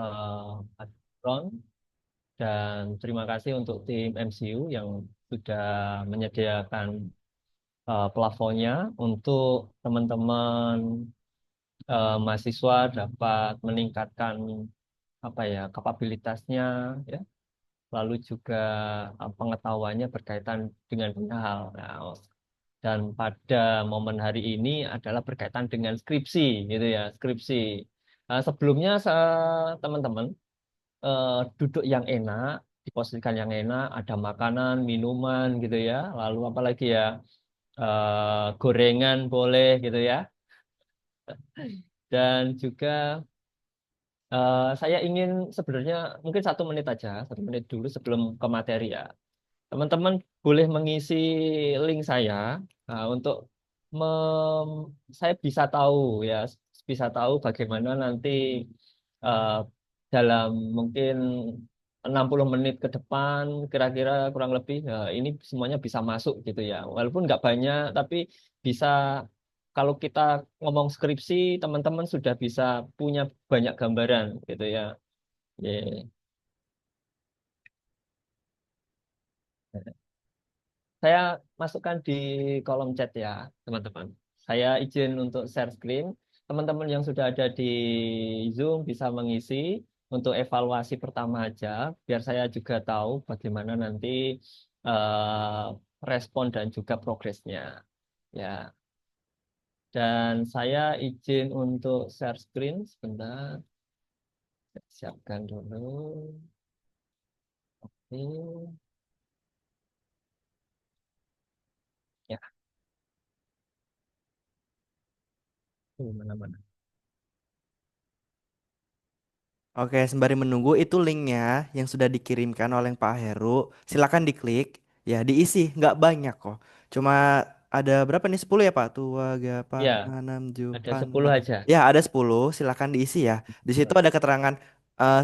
Adron, dan terima kasih untuk tim MCU yang sudah menyediakan plafonnya untuk teman-teman mahasiswa dapat meningkatkan apa ya kapabilitasnya ya, lalu juga pengetahuannya berkaitan dengan banyak hal. Nah, dan pada momen hari ini adalah berkaitan dengan skripsi gitu ya, skripsi. Sebelumnya teman-teman duduk yang enak, diposisikan yang enak, ada makanan, minuman gitu ya, lalu apalagi ya gorengan boleh gitu ya. Dan juga saya ingin sebenarnya mungkin 1 menit aja, 1 menit dulu sebelum ke materi ya. Teman-teman boleh mengisi link saya untuk saya bisa tahu ya, bisa tahu bagaimana nanti eh, dalam mungkin 60 menit ke depan kira-kira kurang lebih ini semuanya bisa masuk gitu ya. Walaupun nggak banyak, tapi bisa kalau kita ngomong skripsi, teman-teman sudah bisa punya banyak gambaran gitu ya. Yeah. Saya masukkan di kolom chat ya, teman-teman. Saya izin untuk share screen. Teman-teman yang sudah ada di Zoom bisa mengisi untuk evaluasi pertama aja, biar saya juga tahu bagaimana nanti respon dan juga progresnya. Ya, dan saya izin untuk share screen sebentar. Siapkan dulu. Oke. Ya, mana-mana. Oke, sembari menunggu itu linknya yang sudah dikirimkan oleh Pak Heru. Silakan diklik, ya diisi. Nggak banyak kok. Cuma ada berapa nih? 10 ya Pak? Tua, Gapa, Ya, 6, ada Jupan, 10 8. aja. Ya ada 10. Silakan diisi ya. Di situ ada keterangan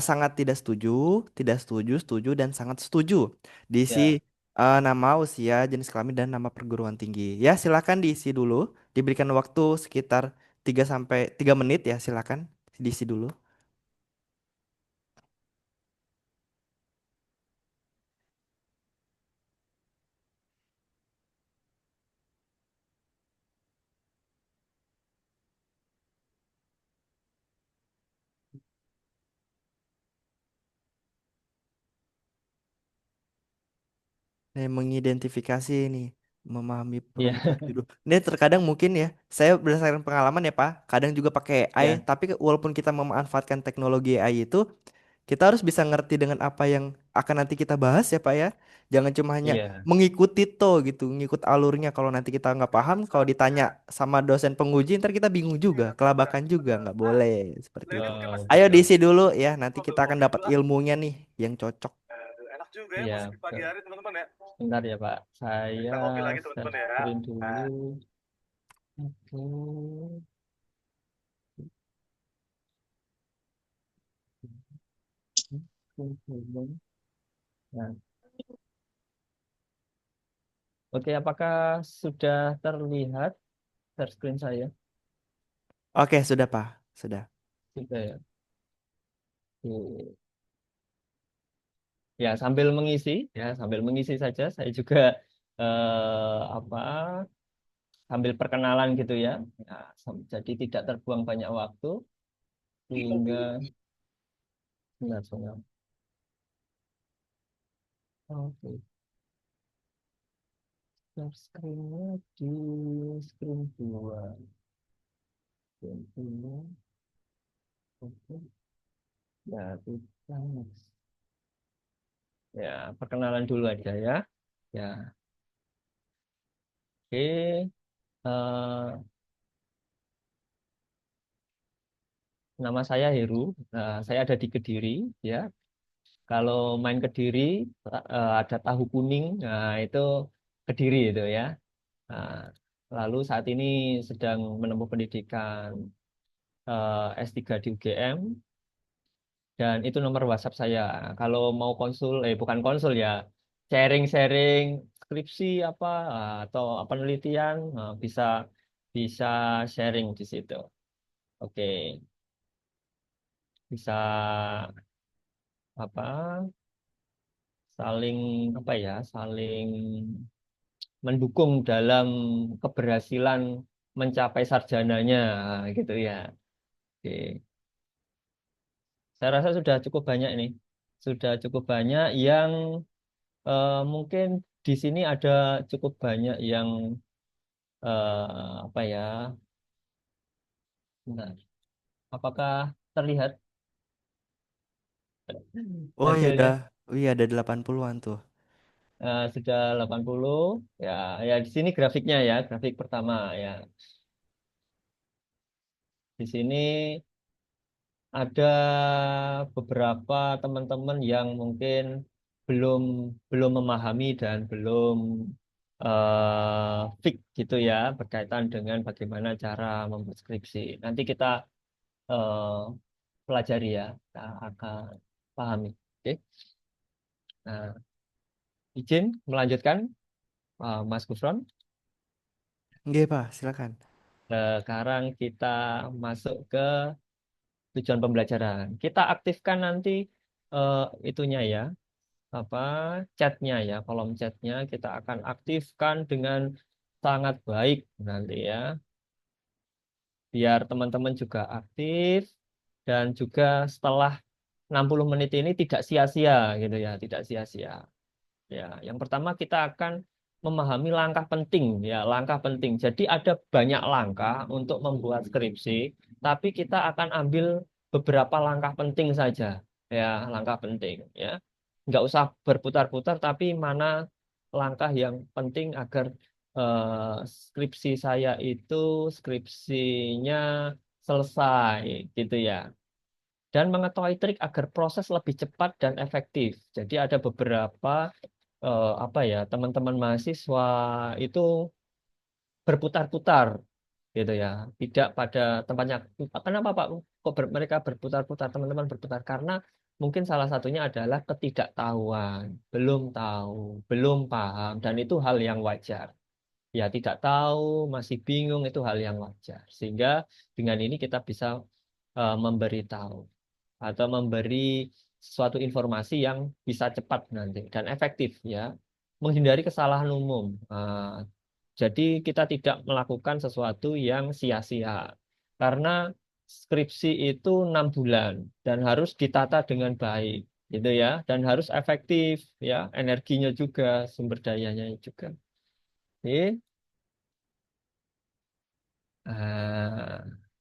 sangat tidak setuju, tidak setuju, setuju, dan sangat setuju. Diisi Ya, nama, usia, jenis kelamin, dan nama perguruan tinggi. Ya silakan diisi dulu. Diberikan waktu sekitar 3 menit ya. Silakan diisi dulu. Mengidentifikasi nih, memahami ya, perumusan judul. Ini terkadang mungkin ya, saya berdasarkan pengalaman ya Pak, kadang juga pakai AI, ya, tapi walaupun kita memanfaatkan teknologi AI itu, kita harus bisa ngerti dengan apa yang akan nanti kita bahas ya Pak ya. Jangan cuma hanya iya. mengikuti gitu, ngikut alurnya. Kalau nanti kita nggak paham, kalau ditanya sama dosen penguji, ntar kita bingung juga, kelabakan juga, nggak boleh seperti itu. Oh, Ayo betul. diisi dulu ya, nanti kita akan dapat ilmunya nih yang cocok. Iya, betul. Bentar ya, Pak. Saya share screen dulu. Oke. Nah, oke, apakah sudah terlihat share screen saya? Oke, sudah Pak, sudah. Sudah ya. Oke. Ya, sambil mengisi saja. Saya juga apa sambil perkenalan gitu ya. Ya, jadi tidak terbuang banyak waktu sehingga benar benar. Oke. Share screen-nya di screen 2. Screen 2. Oke. Ya, kita next. Ya, perkenalan dulu aja ya. Ya, oke. Eh, nama saya Heru. Saya ada di Kediri ya. Kalau main Kediri ada tahu kuning. Nah, itu Kediri itu ya. Nah, lalu saat ini sedang menempuh pendidikan S3 di UGM. Dan itu nomor WhatsApp saya. Kalau mau konsul, bukan konsul ya, sharing-sharing skripsi apa atau penelitian bisa bisa sharing di situ. Oke. bisa apa saling apa ya saling mendukung dalam keberhasilan mencapai sarjananya gitu ya. Oke. Saya rasa sudah cukup banyak nih. Sudah cukup banyak yang mungkin di sini ada cukup banyak yang apa ya? Bentar. Apakah terlihat Oh ya udah, hasilnya? oh iya ada 80-an tuh. Sudah 80. Ya, ya di sini grafiknya ya, grafik pertama ya. Di sini ada beberapa teman-teman yang mungkin belum belum memahami dan belum fix gitu ya berkaitan dengan bagaimana cara membuat skripsi. Nanti kita eh, pelajari ya, kita akan pahami. Oke. Nah, izin melanjutkan Mas Gufron. Nggih, Pak, silakan. Sekarang kita masuk ke tujuan pembelajaran. Kita aktifkan nanti eh, itunya ya, apa chatnya ya, kolom chatnya kita akan aktifkan dengan sangat baik nanti ya, biar teman-teman juga aktif dan juga setelah 60 menit ini tidak sia-sia gitu ya, tidak sia-sia. Ya, yang pertama kita akan memahami langkah penting ya, langkah penting. Jadi ada banyak langkah untuk membuat skripsi, tapi kita akan ambil beberapa langkah penting saja ya, langkah penting ya. Nggak usah berputar-putar, tapi mana langkah yang penting agar skripsi saya itu skripsinya selesai gitu ya dan mengetahui trik agar proses lebih cepat dan efektif. Jadi ada beberapa apa ya teman-teman mahasiswa itu berputar-putar gitu ya, tidak pada tempatnya. Kenapa Pak? Kok mereka berputar-putar, teman-teman berputar? Karena mungkin salah satunya adalah ketidaktahuan, belum tahu, belum paham, dan itu hal yang wajar. Ya, tidak tahu, masih bingung itu hal yang wajar. Sehingga dengan ini kita bisa memberitahu atau memberi suatu informasi yang bisa cepat nanti dan efektif ya, menghindari kesalahan umum. Jadi kita tidak melakukan sesuatu yang sia-sia karena skripsi itu 6 bulan dan harus ditata dengan baik gitu ya dan harus efektif ya, energinya juga, sumber dayanya juga. Oke. Nah,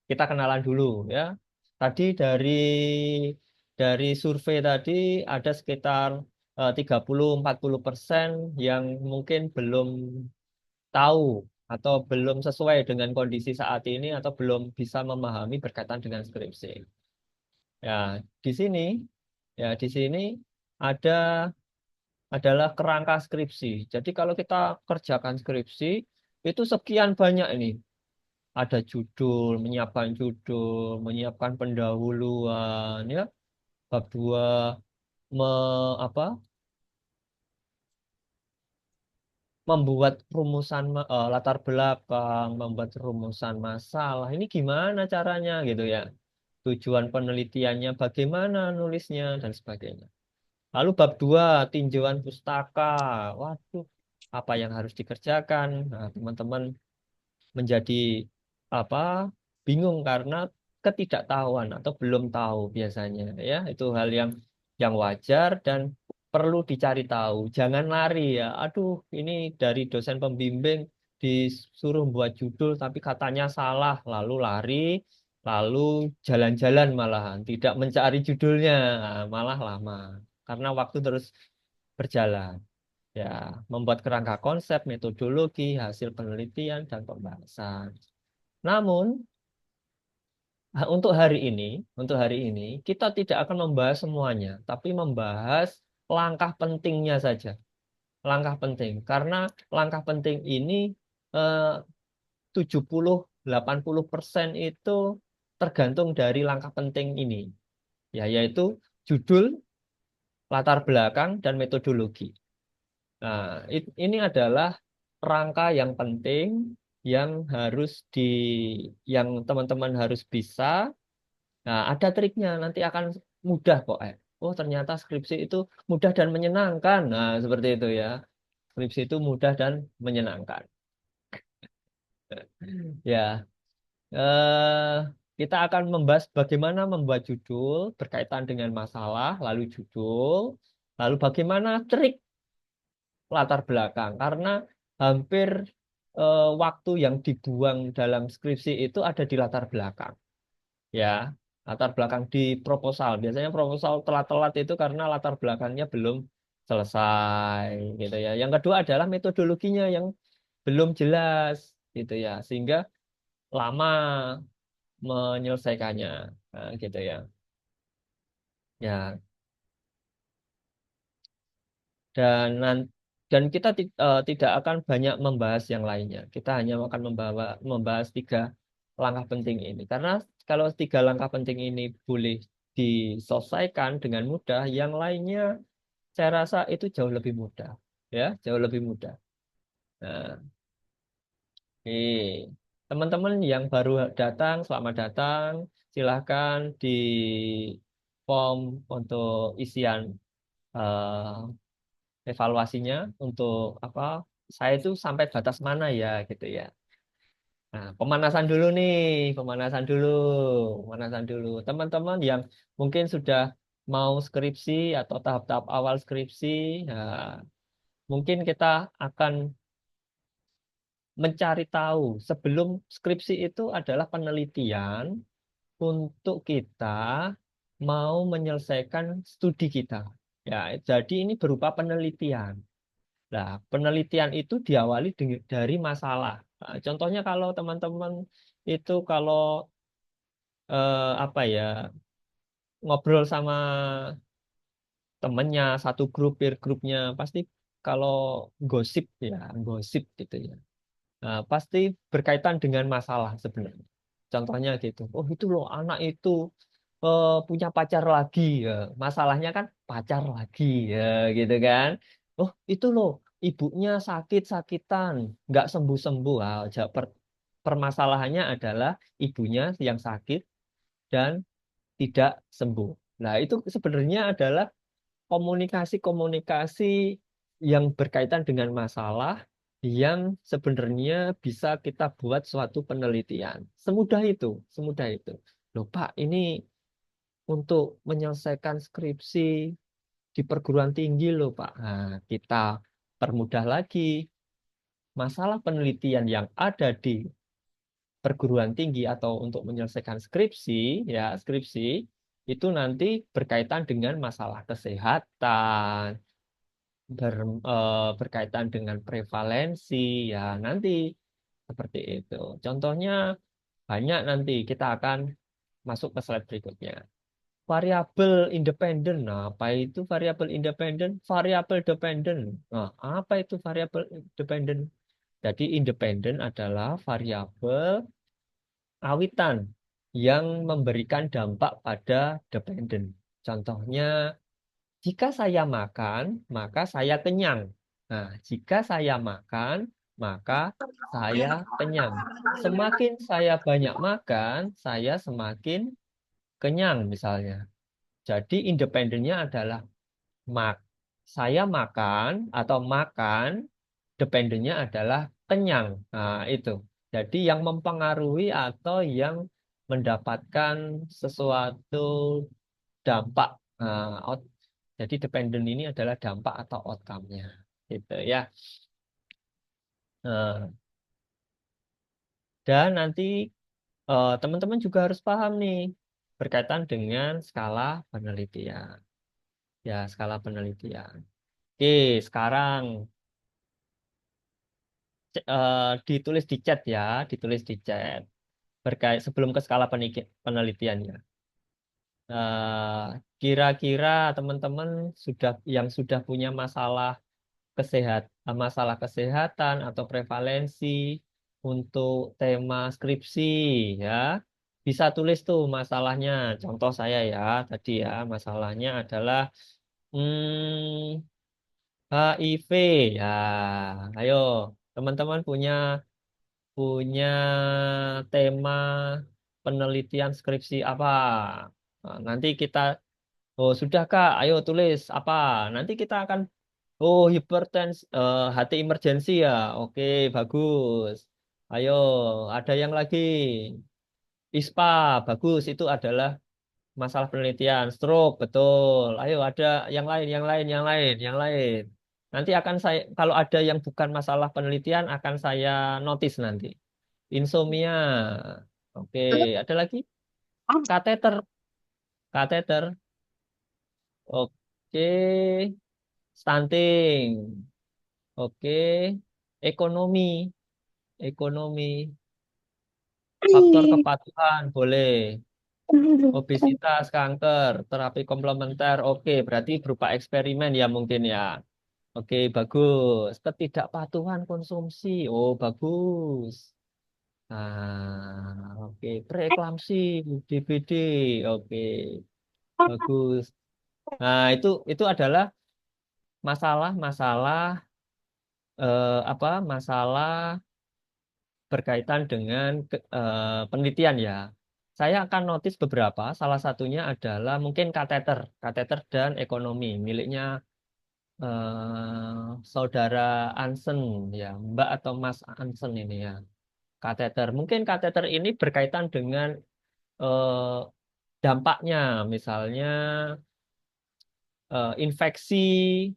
kita kenalan dulu ya. Tadi dari survei tadi ada sekitar 30-40% yang mungkin belum tahu atau belum sesuai dengan kondisi saat ini atau belum bisa memahami berkaitan dengan skripsi. Ya, di sini di sini ada adalah kerangka skripsi. Jadi kalau kita kerjakan skripsi itu sekian banyak ini. Ada judul, menyiapkan pendahuluan ya, bab 2 me, apa membuat rumusan latar belakang, membuat rumusan masalah. Ini gimana caranya gitu ya. Tujuan penelitiannya bagaimana nulisnya dan sebagainya. Lalu bab 2 tinjauan pustaka. Waduh, apa yang harus dikerjakan? Nah, teman-teman menjadi apa bingung karena ketidaktahuan atau belum tahu biasanya ya itu hal yang wajar dan perlu dicari tahu jangan lari ya aduh ini dari dosen pembimbing disuruh buat judul tapi katanya salah lalu lari lalu jalan-jalan malahan tidak mencari judulnya. Nah, malah lama karena waktu terus berjalan ya membuat kerangka konsep metodologi hasil penelitian dan pembahasan. Namun, untuk hari ini kita tidak akan membahas semuanya, tapi membahas langkah pentingnya saja. Langkah penting, karena langkah penting ini eh, 70-80% itu tergantung dari langkah penting ini, ya, yaitu judul, latar belakang, dan metodologi. Nah, ini adalah rangka yang penting yang harus yang teman-teman harus bisa Nah, ada triknya, nanti akan mudah kok. Oh, ternyata skripsi itu mudah dan menyenangkan. Nah, seperti itu ya. Skripsi itu mudah dan menyenangkan. Ya, eh, kita akan membahas bagaimana membuat judul berkaitan dengan masalah, lalu judul, lalu bagaimana trik latar belakang. Karena hampir waktu yang dibuang dalam skripsi itu ada di latar belakang. Ya, latar belakang di proposal. Biasanya proposal telat-telat itu karena latar belakangnya belum selesai, gitu ya. Yang kedua adalah metodologinya yang belum jelas, gitu ya, sehingga lama menyelesaikannya, nah, gitu ya. Ya, dan dan kita tidak akan banyak membahas yang lainnya. Kita hanya akan membahas tiga langkah penting ini. Karena kalau tiga langkah penting ini boleh diselesaikan dengan mudah, yang lainnya saya rasa itu jauh lebih mudah, ya, jauh lebih mudah. Nah, oke. Teman-teman yang baru datang, selamat datang. Silahkan di form untuk isian evaluasinya untuk apa? Saya itu sampai batas mana ya, gitu ya. Nah, pemanasan dulu nih, pemanasan dulu, pemanasan dulu. Teman-teman yang mungkin sudah mau skripsi atau tahap-tahap awal skripsi, nah, mungkin kita akan mencari tahu sebelum skripsi itu adalah penelitian untuk kita mau menyelesaikan studi kita. Ya, jadi ini berupa penelitian. Nah, penelitian itu diawali dari masalah. Nah, contohnya kalau teman-teman itu kalau apa ya, ngobrol sama temennya satu grup, peer grupnya pasti kalau gosip ya, gosip gitu ya. Nah, pasti berkaitan dengan masalah sebenarnya. Contohnya gitu. Oh, itu loh anak itu punya pacar lagi ya. Masalahnya kan pacar lagi ya, gitu kan. Oh, itu loh ibunya sakit-sakitan, nggak sembuh-sembuh. Ah, permasalahannya adalah ibunya yang sakit dan tidak sembuh. Nah, itu sebenarnya adalah komunikasi-komunikasi yang berkaitan dengan masalah yang sebenarnya bisa kita buat suatu penelitian. Semudah itu, semudah itu. Loh, Pak, ini untuk menyelesaikan skripsi di perguruan tinggi loh, Pak. Nah, kita permudah lagi. Masalah penelitian yang ada di perguruan tinggi atau untuk menyelesaikan skripsi, ya, skripsi itu nanti berkaitan dengan masalah kesehatan, berkaitan dengan prevalensi, ya nanti seperti itu. Contohnya banyak, nanti kita akan masuk ke slide berikutnya. Variabel independen. Nah, apa itu variabel independen? Variabel dependen. Nah, apa itu variabel dependen? Jadi independen adalah variabel awitan yang memberikan dampak pada dependen. Contohnya, jika saya makan, maka saya kenyang. Nah, jika saya makan, maka saya kenyang. Semakin saya banyak makan, saya semakin kenyang misalnya. Jadi independennya adalah mak. Saya makan atau makan, dependennya adalah kenyang. Nah, itu. Jadi yang mempengaruhi atau yang mendapatkan sesuatu dampak. Nah, jadi dependen ini adalah dampak atau outcome-nya. Gitu ya. Nah, dan nanti teman-teman juga harus paham nih berkaitan dengan skala penelitian. Ya, skala penelitian. Oke, sekarang ditulis di chat ya, ditulis di chat. Berkait sebelum ke skala penelitian ya. Kira-kira teman-teman sudah punya masalah kesehatan atau prevalensi untuk tema skripsi ya. Bisa tulis tuh masalahnya. Contoh saya ya, tadi ya, masalahnya adalah hmm, HIV ya. Ayo, teman-teman punya punya tema penelitian skripsi apa? Nah, nanti kita, oh sudah Kak, ayo tulis apa? Nanti kita akan, oh hati emergensi ya, oke bagus. Ayo, ada yang lagi, ISPA, bagus itu adalah masalah penelitian, stroke, betul. Ayo ada yang lain, yang lain, yang lain, yang lain. Nanti akan saya, kalau ada yang bukan masalah penelitian, akan saya notis nanti. Insomnia, oke. Ada lagi? Kateter, kateter, oke. Stunting, oke. Ekonomi, ekonomi. Faktor kepatuhan, boleh. Obesitas, kanker, terapi komplementer, oke. Berarti berupa eksperimen ya mungkin ya. Oke, bagus. Ketidakpatuhan konsumsi. Oh, bagus. Nah, oke. Preeklamsi, DBD. Oke, bagus. Nah, itu adalah masalah-masalah apa? Masalah berkaitan dengan penelitian ya. Saya akan notis beberapa. Salah satunya adalah mungkin kateter, kateter dan ekonomi miliknya saudara Ansen ya, Mbak atau Mas Ansen ini ya. Kateter. Mungkin kateter ini berkaitan dengan eh, dampaknya, misalnya infeksi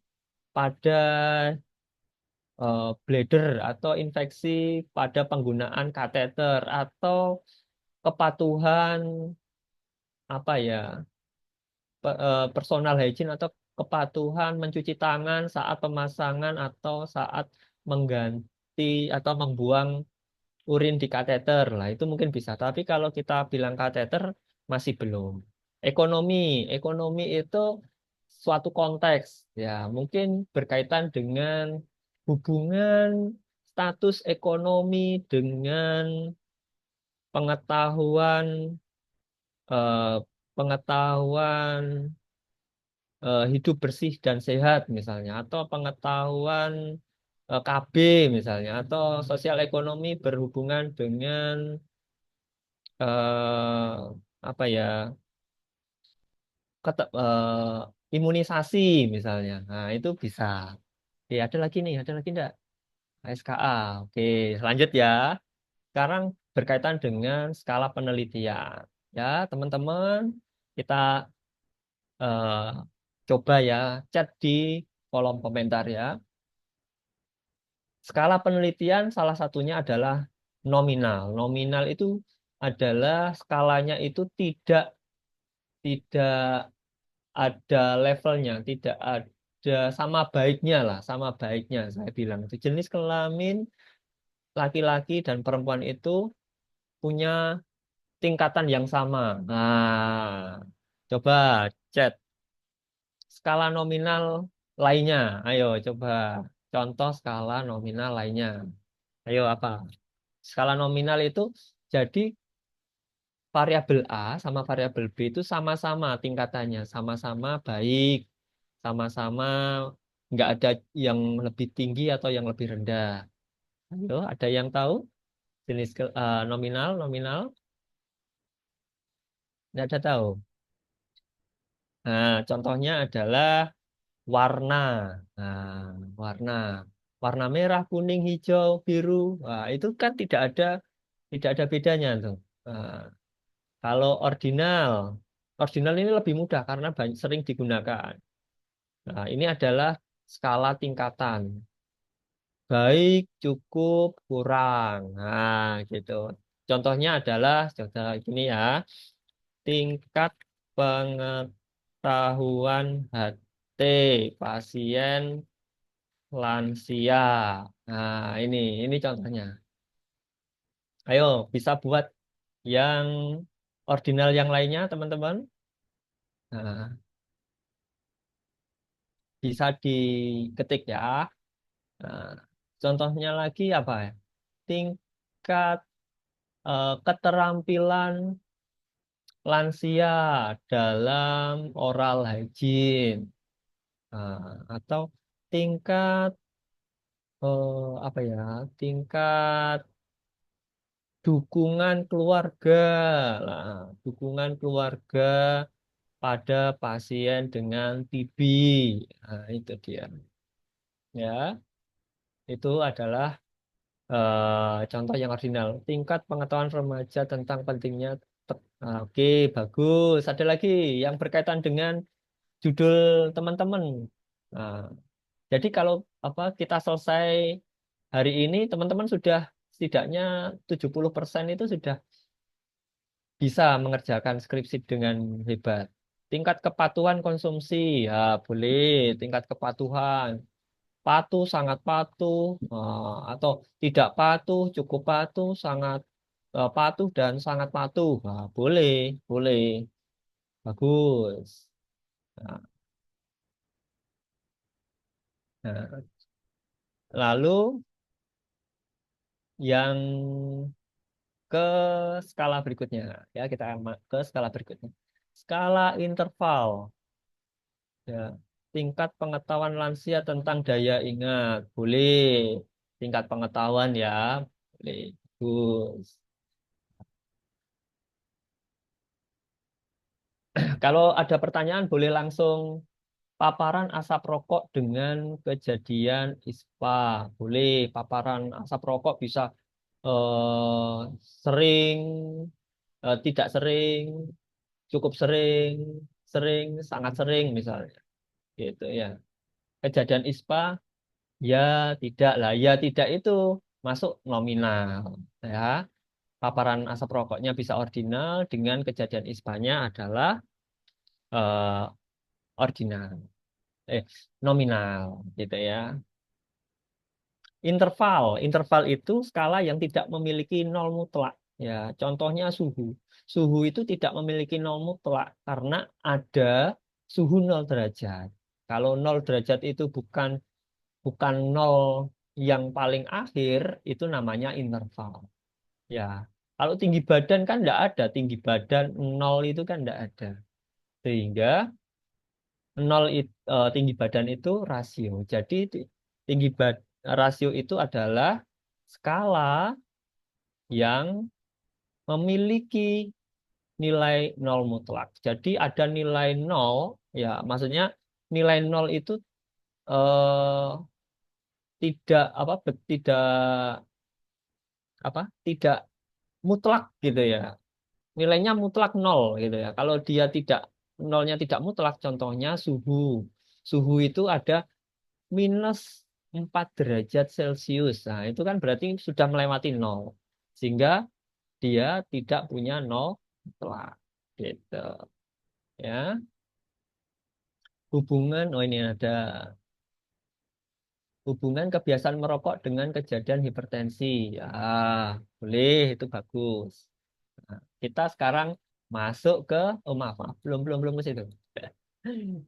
pada bladder atau infeksi pada penggunaan kateter atau kepatuhan apa ya personal hygiene atau kepatuhan mencuci tangan saat pemasangan atau saat mengganti atau membuang urin di kateter lah itu mungkin bisa. Tapi kalau kita bilang kateter masih belum. Ekonomi, ekonomi itu suatu konteks ya mungkin berkaitan dengan hubungan status ekonomi dengan pengetahuan eh, pengetahuan hidup bersih dan sehat misalnya atau pengetahuan KB misalnya atau sosial ekonomi berhubungan dengan apa ya imunisasi misalnya. Nah, itu bisa. Oke, ada lagi nih, ada lagi enggak? SKA. Oke, lanjut ya. Sekarang berkaitan dengan skala penelitian. Ya, teman-teman, kita eh, coba ya chat di kolom komentar ya. Skala penelitian salah satunya adalah nominal. Nominal itu adalah skalanya itu tidak tidak ada levelnya, tidak ada sama baiknya lah, sama baiknya saya bilang. Itu jenis kelamin laki-laki dan perempuan itu punya tingkatan yang sama. Nah, coba chat skala nominal lainnya. Ayo coba contoh skala nominal lainnya. Ayo apa? Skala nominal itu jadi variabel A sama variabel B itu sama-sama tingkatannya, sama-sama baik, sama-sama nggak ada yang lebih tinggi atau yang lebih rendah. Ayo, ada yang tahu jenis nominal, nominal? Nggak ada tahu. Nah, contohnya adalah warna. Nah, warna, warna merah, kuning, hijau, biru. Wah, itu kan tidak ada bedanya tuh. Nah, kalau ordinal, ordinal ini lebih mudah karena banyak, sering digunakan. Nah, ini adalah skala tingkatan. Baik, cukup, kurang. Nah, gitu. Contohnya adalah, contoh gini ya, tingkat pengetahuan HT pasien lansia. Nah, ini contohnya. Ayo, bisa buat yang ordinal yang lainnya, teman-teman. Nah, bisa diketik ya. Nah, contohnya lagi apa ya? Tingkat keterampilan lansia dalam oral hygiene. Atau tingkat apa ya? Tingkat dukungan keluarga. Nah, dukungan keluarga pada pasien dengan TB. Nah, itu dia. Ya, itu adalah contoh yang ordinal. Tingkat pengetahuan remaja tentang pentingnya. Oke, bagus. Ada lagi yang berkaitan dengan judul teman-teman. Nah, jadi kalau apa kita selesai hari ini, teman-teman sudah setidaknya 70% itu sudah bisa mengerjakan skripsi dengan hebat. Tingkat kepatuhan konsumsi, ya boleh. Tingkat kepatuhan, patuh, sangat patuh, atau tidak patuh, cukup patuh, sangat patuh dan sangat patuh. Boleh, boleh, bagus. Nah, nah, lalu yang ke skala berikutnya, ya kita ke skala berikutnya. Skala interval. Ya, tingkat pengetahuan lansia tentang daya ingat, boleh. Tingkat pengetahuan ya, boleh. Bagus. Kalau ada pertanyaan, boleh langsung paparan asap rokok dengan kejadian ISPA. Boleh, paparan asap rokok bisa eh, sering, tidak sering, cukup sering, sering, sangat sering misalnya. Gitu ya. Kejadian ISPA. Ya, tidak lah. Ya, tidak itu masuk nominal. Ya, paparan asap rokoknya bisa ordinal dengan kejadian ispa-nya adalah eh, ordinal. Eh, nominal gitu ya. Interval. Interval itu skala yang tidak memiliki nol mutlak. Ya, contohnya suhu. Suhu itu tidak memiliki nol mutlak karena ada suhu 0 derajat. Kalau 0 derajat itu bukan bukan nol yang paling akhir, itu namanya interval. Ya, kalau tinggi badan kan enggak ada, tinggi badan nol itu kan enggak ada. Sehingga tinggi badan itu rasio. Jadi tinggi bad rasio itu adalah skala yang memiliki nilai nol mutlak. Jadi ada nilai nol, ya maksudnya nilai nol itu eh, tidak tidak tidak mutlak gitu ya. Nilainya mutlak nol gitu ya. Kalau dia tidak nolnya tidak mutlak, contohnya suhu. Suhu itu ada -4 derajat Celcius. Nah, itu kan berarti sudah melewati nol. Sehingga dia tidak punya nol mutlak. Gitu. Ya. Oh ini ada hubungan kebiasaan merokok dengan kejadian hipertensi. Ya, boleh, itu bagus. Nah, kita sekarang masuk ke, oh maaf, maaf, belum ke situ.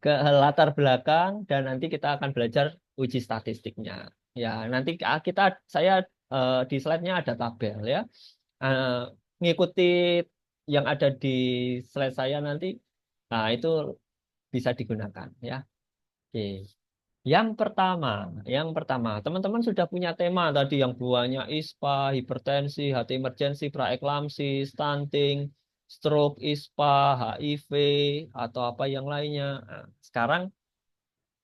Ke latar belakang dan nanti kita akan belajar uji statistiknya. Ya, nanti saya di slide-nya ada tabel ya. Eh, Ngikuti yang ada di slide saya nanti, nah itu bisa digunakan ya. Oke. Yang pertama, teman-teman sudah punya tema tadi yang buahnya ISPA, hipertensi, hati emergensi, praeklamsi, stunting, stroke, ISPA, HIV, atau apa yang lainnya. Nah, sekarang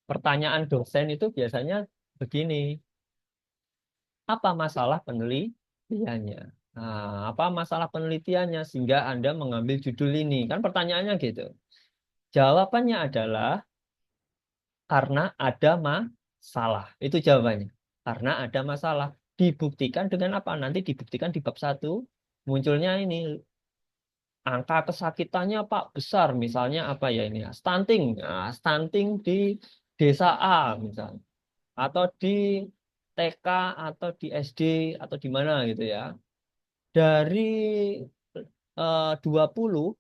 pertanyaan dosen itu biasanya begini, apa masalah penelitiannya? Nah, apa masalah penelitiannya sehingga Anda mengambil judul ini? Kan pertanyaannya gitu. Jawabannya adalah karena ada masalah. Itu jawabannya. Karena ada masalah. Dibuktikan dengan apa? Nanti dibuktikan di bab 1. Munculnya ini angka kesakitannya Pak besar. Misalnya apa ya ini ya? Stunting. Nah, stunting di desa A misalnya. Atau di TK atau di SD atau di mana gitu ya. Dari 20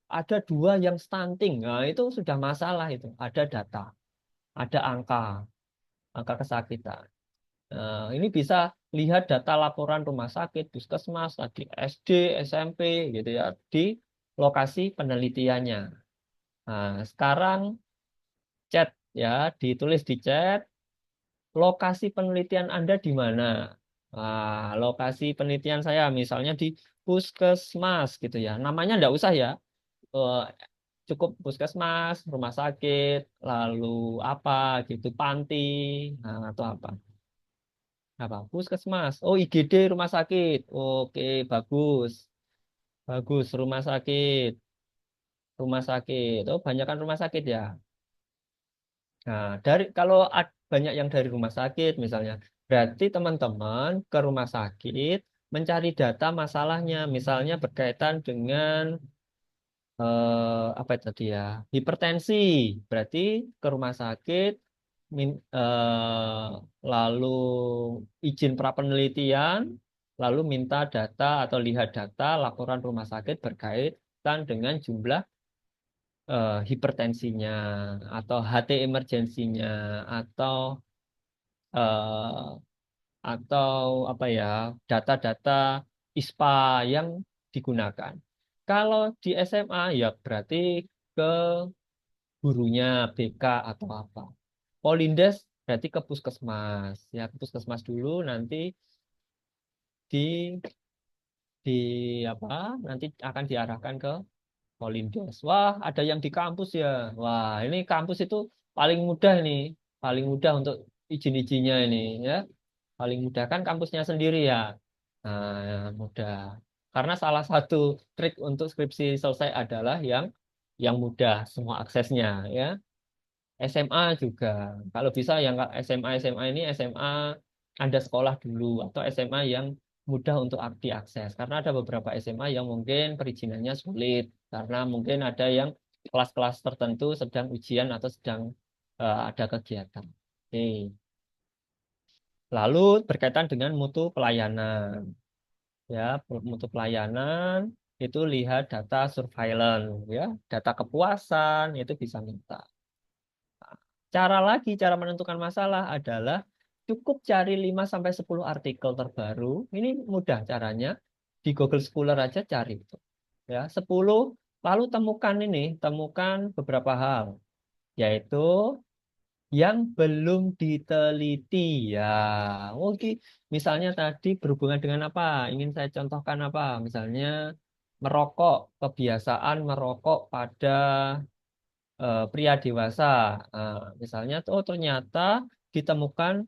ada 2 yang stunting. Nah, itu sudah masalah itu. Ada data, ada angka kesakitan. Ini bisa lihat data laporan rumah sakit, puskesmas, tadi SD, SMP, gitu ya, di lokasi penelitiannya. Nah, sekarang chat ya, ditulis di chat, lokasi penelitian Anda di mana? Lokasi penelitian saya misalnya di puskesmas gitu ya. Namanya nggak usah ya. Eh, Cukup puskesmas, rumah sakit, lalu apa gitu, panti, nah, atau apa? Apa? Puskesmas. Oh, IGD rumah sakit. Oke, bagus. Bagus, rumah sakit. Rumah sakit. Oh, banyak kan rumah sakit ya. Nah, kalau banyak yang dari rumah sakit misalnya, berarti teman-teman ke rumah sakit mencari data masalahnya, misalnya berkaitan dengan apa itu tadi ya, hipertensi, berarti ke rumah sakit, lalu izin prapenelitian, lalu minta data atau lihat data laporan rumah sakit berkaitan dengan jumlah hipertensinya atau HT emergensinya atau eh, atau apa ya, data-data ISPA yang digunakan. Kalau di SMA ya berarti ke gurunya, BK atau apa. Polindes berarti ke puskesmas. Ya ke puskesmas dulu, nanti di di apa? Nanti akan diarahkan ke Polindes. Wah, ada yang di kampus ya. Wah, ini kampus itu paling mudah nih, paling mudah untuk izin-izinnya ini ya. Paling mudah kan kampusnya sendiri ya. Nah, mudah. Karena salah satu trik untuk skripsi selesai adalah yang mudah semua aksesnya ya. SMA juga. Kalau bisa yang SMA ini SMA ada sekolah dulu atau SMA yang mudah untuk diakses. Karena ada beberapa SMA yang mungkin perizinannya sulit karena mungkin ada yang kelas-kelas tertentu sedang ujian atau sedang ada kegiatan. Oke. Lalu berkaitan dengan mutu pelayanan, ya, mutu pelayanan itu lihat data surveillance, ya, data kepuasan itu bisa minta. Cara menentukan masalah adalah cukup cari 5 sampai 10 artikel terbaru. Ini mudah caranya. Di Google Scholar aja cari itu. Ya, 10 lalu temukan beberapa hal, yaitu yang belum diteliti ya. Oke, misalnya tadi berhubungan dengan apa? Ingin saya contohkan apa? Misalnya merokok, kebiasaan merokok pada pria dewasa. Misalnya, oh ternyata ditemukan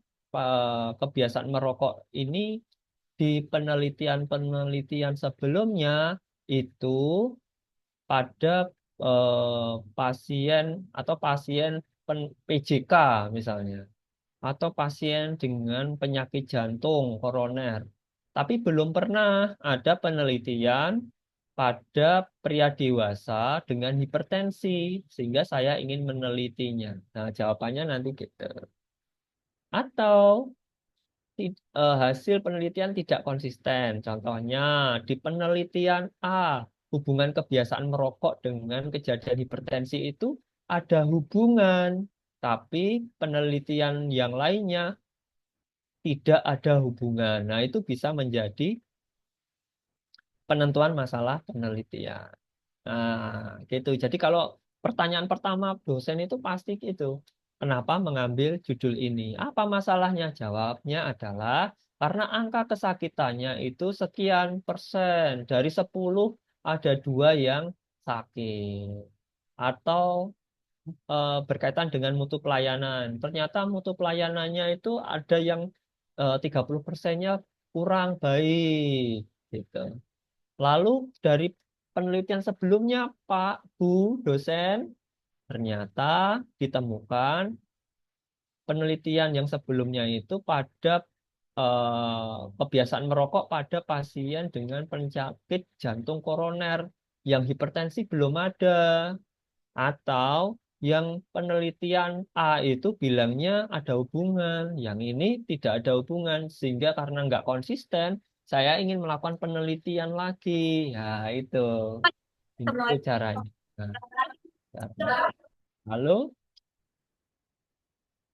kebiasaan merokok ini di penelitian-penelitian sebelumnya itu pada pasien atau pasien PJK misalnya atau pasien dengan penyakit jantung koroner. Tapi belum pernah ada penelitian pada pria dewasa dengan hipertensi, sehingga saya ingin menelitinya. Nah, jawabannya nanti gitu. Atau hasil penelitian tidak konsisten. Contohnya, di penelitian A, hubungan kebiasaan merokok dengan kejadian hipertensi itu ada hubungan, tapi penelitian yang lainnya tidak ada hubungan. Nah, itu bisa menjadi penentuan masalah penelitian. Nah, gitu. Jadi kalau pertanyaan pertama dosen itu pasti gitu. Kenapa mengambil judul ini? Apa masalahnya? Jawabnya adalah karena angka kesakitannya itu sekian persen. Dari 10 ada 2 yang sakit. Atau berkaitan dengan mutu pelayanan. Ternyata mutu pelayanannya itu ada yang 30%-nya kurang baik. Gitu. Lalu dari penelitian sebelumnya, Pak, Bu, dosen, ternyata ditemukan penelitian yang sebelumnya itu pada kebiasaan merokok pada pasien dengan penyakit jantung koroner yang hipertensi belum ada. Atau yang penelitian A itu bilangnya ada hubungan, yang ini tidak ada hubungan, sehingga karena nggak konsisten, saya ingin melakukan penelitian lagi. Ya, itu caranya. Nah, caranya. Lalu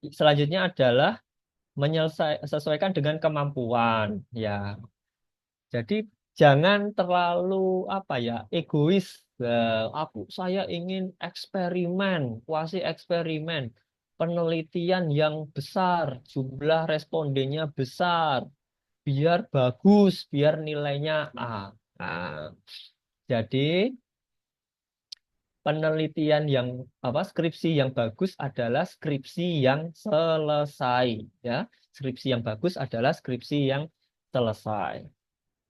selanjutnya adalah sesuaikan dengan kemampuan. Ya, jadi jangan terlalu apa ya, egois. Saya ingin eksperimen, kuasi eksperimen, penelitian yang besar, jumlah respondennya besar, biar bagus, biar nilainya A. Nah, jadi penelitian yang skripsi yang bagus adalah skripsi yang selesai, ya. Skripsi yang bagus adalah skripsi yang selesai.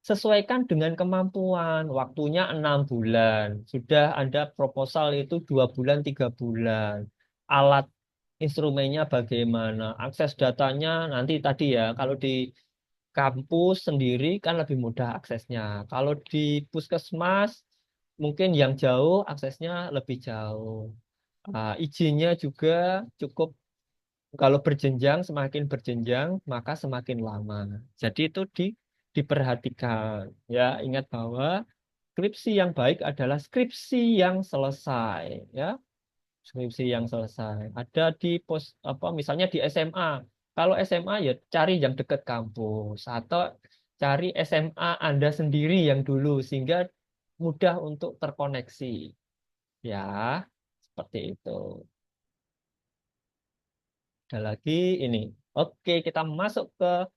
Sesuaikan dengan kemampuan, waktunya 6 bulan. Sudah Anda proposal itu 2 bulan, 3 bulan. Alat instrumennya bagaimana? Akses datanya nanti tadi ya, kalau di kampus sendiri kan lebih mudah aksesnya. Kalau di puskesmas mungkin yang jauh aksesnya lebih jauh. Izinnya juga cukup kalau berjenjang, semakin berjenjang, maka semakin lama. Jadi itu diperhatikan. Ya, ingat bahwa skripsi yang baik adalah skripsi yang selesai. Ya, skripsi yang selesai. Ada di misalnya di SMA. Kalau SMA ya cari yang dekat kampus atau cari SMA Anda sendiri yang dulu sehingga mudah untuk terkoneksi. Ya, seperti itu. Ada lagi ini. Oke, kita masuk ke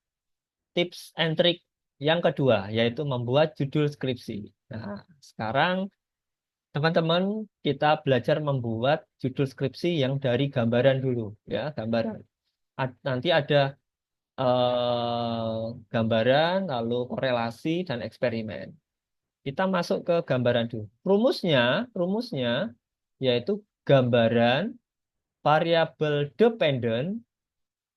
tips and trick yang kedua, yaitu membuat judul skripsi. Nah, sekarang teman-teman kita belajar membuat judul skripsi yang dari gambaran dulu, ya, gambaran. Nanti ada gambaran, lalu korelasi dan eksperimen. Kita masuk ke gambaran dulu. Rumusnya yaitu gambaran variabel dependen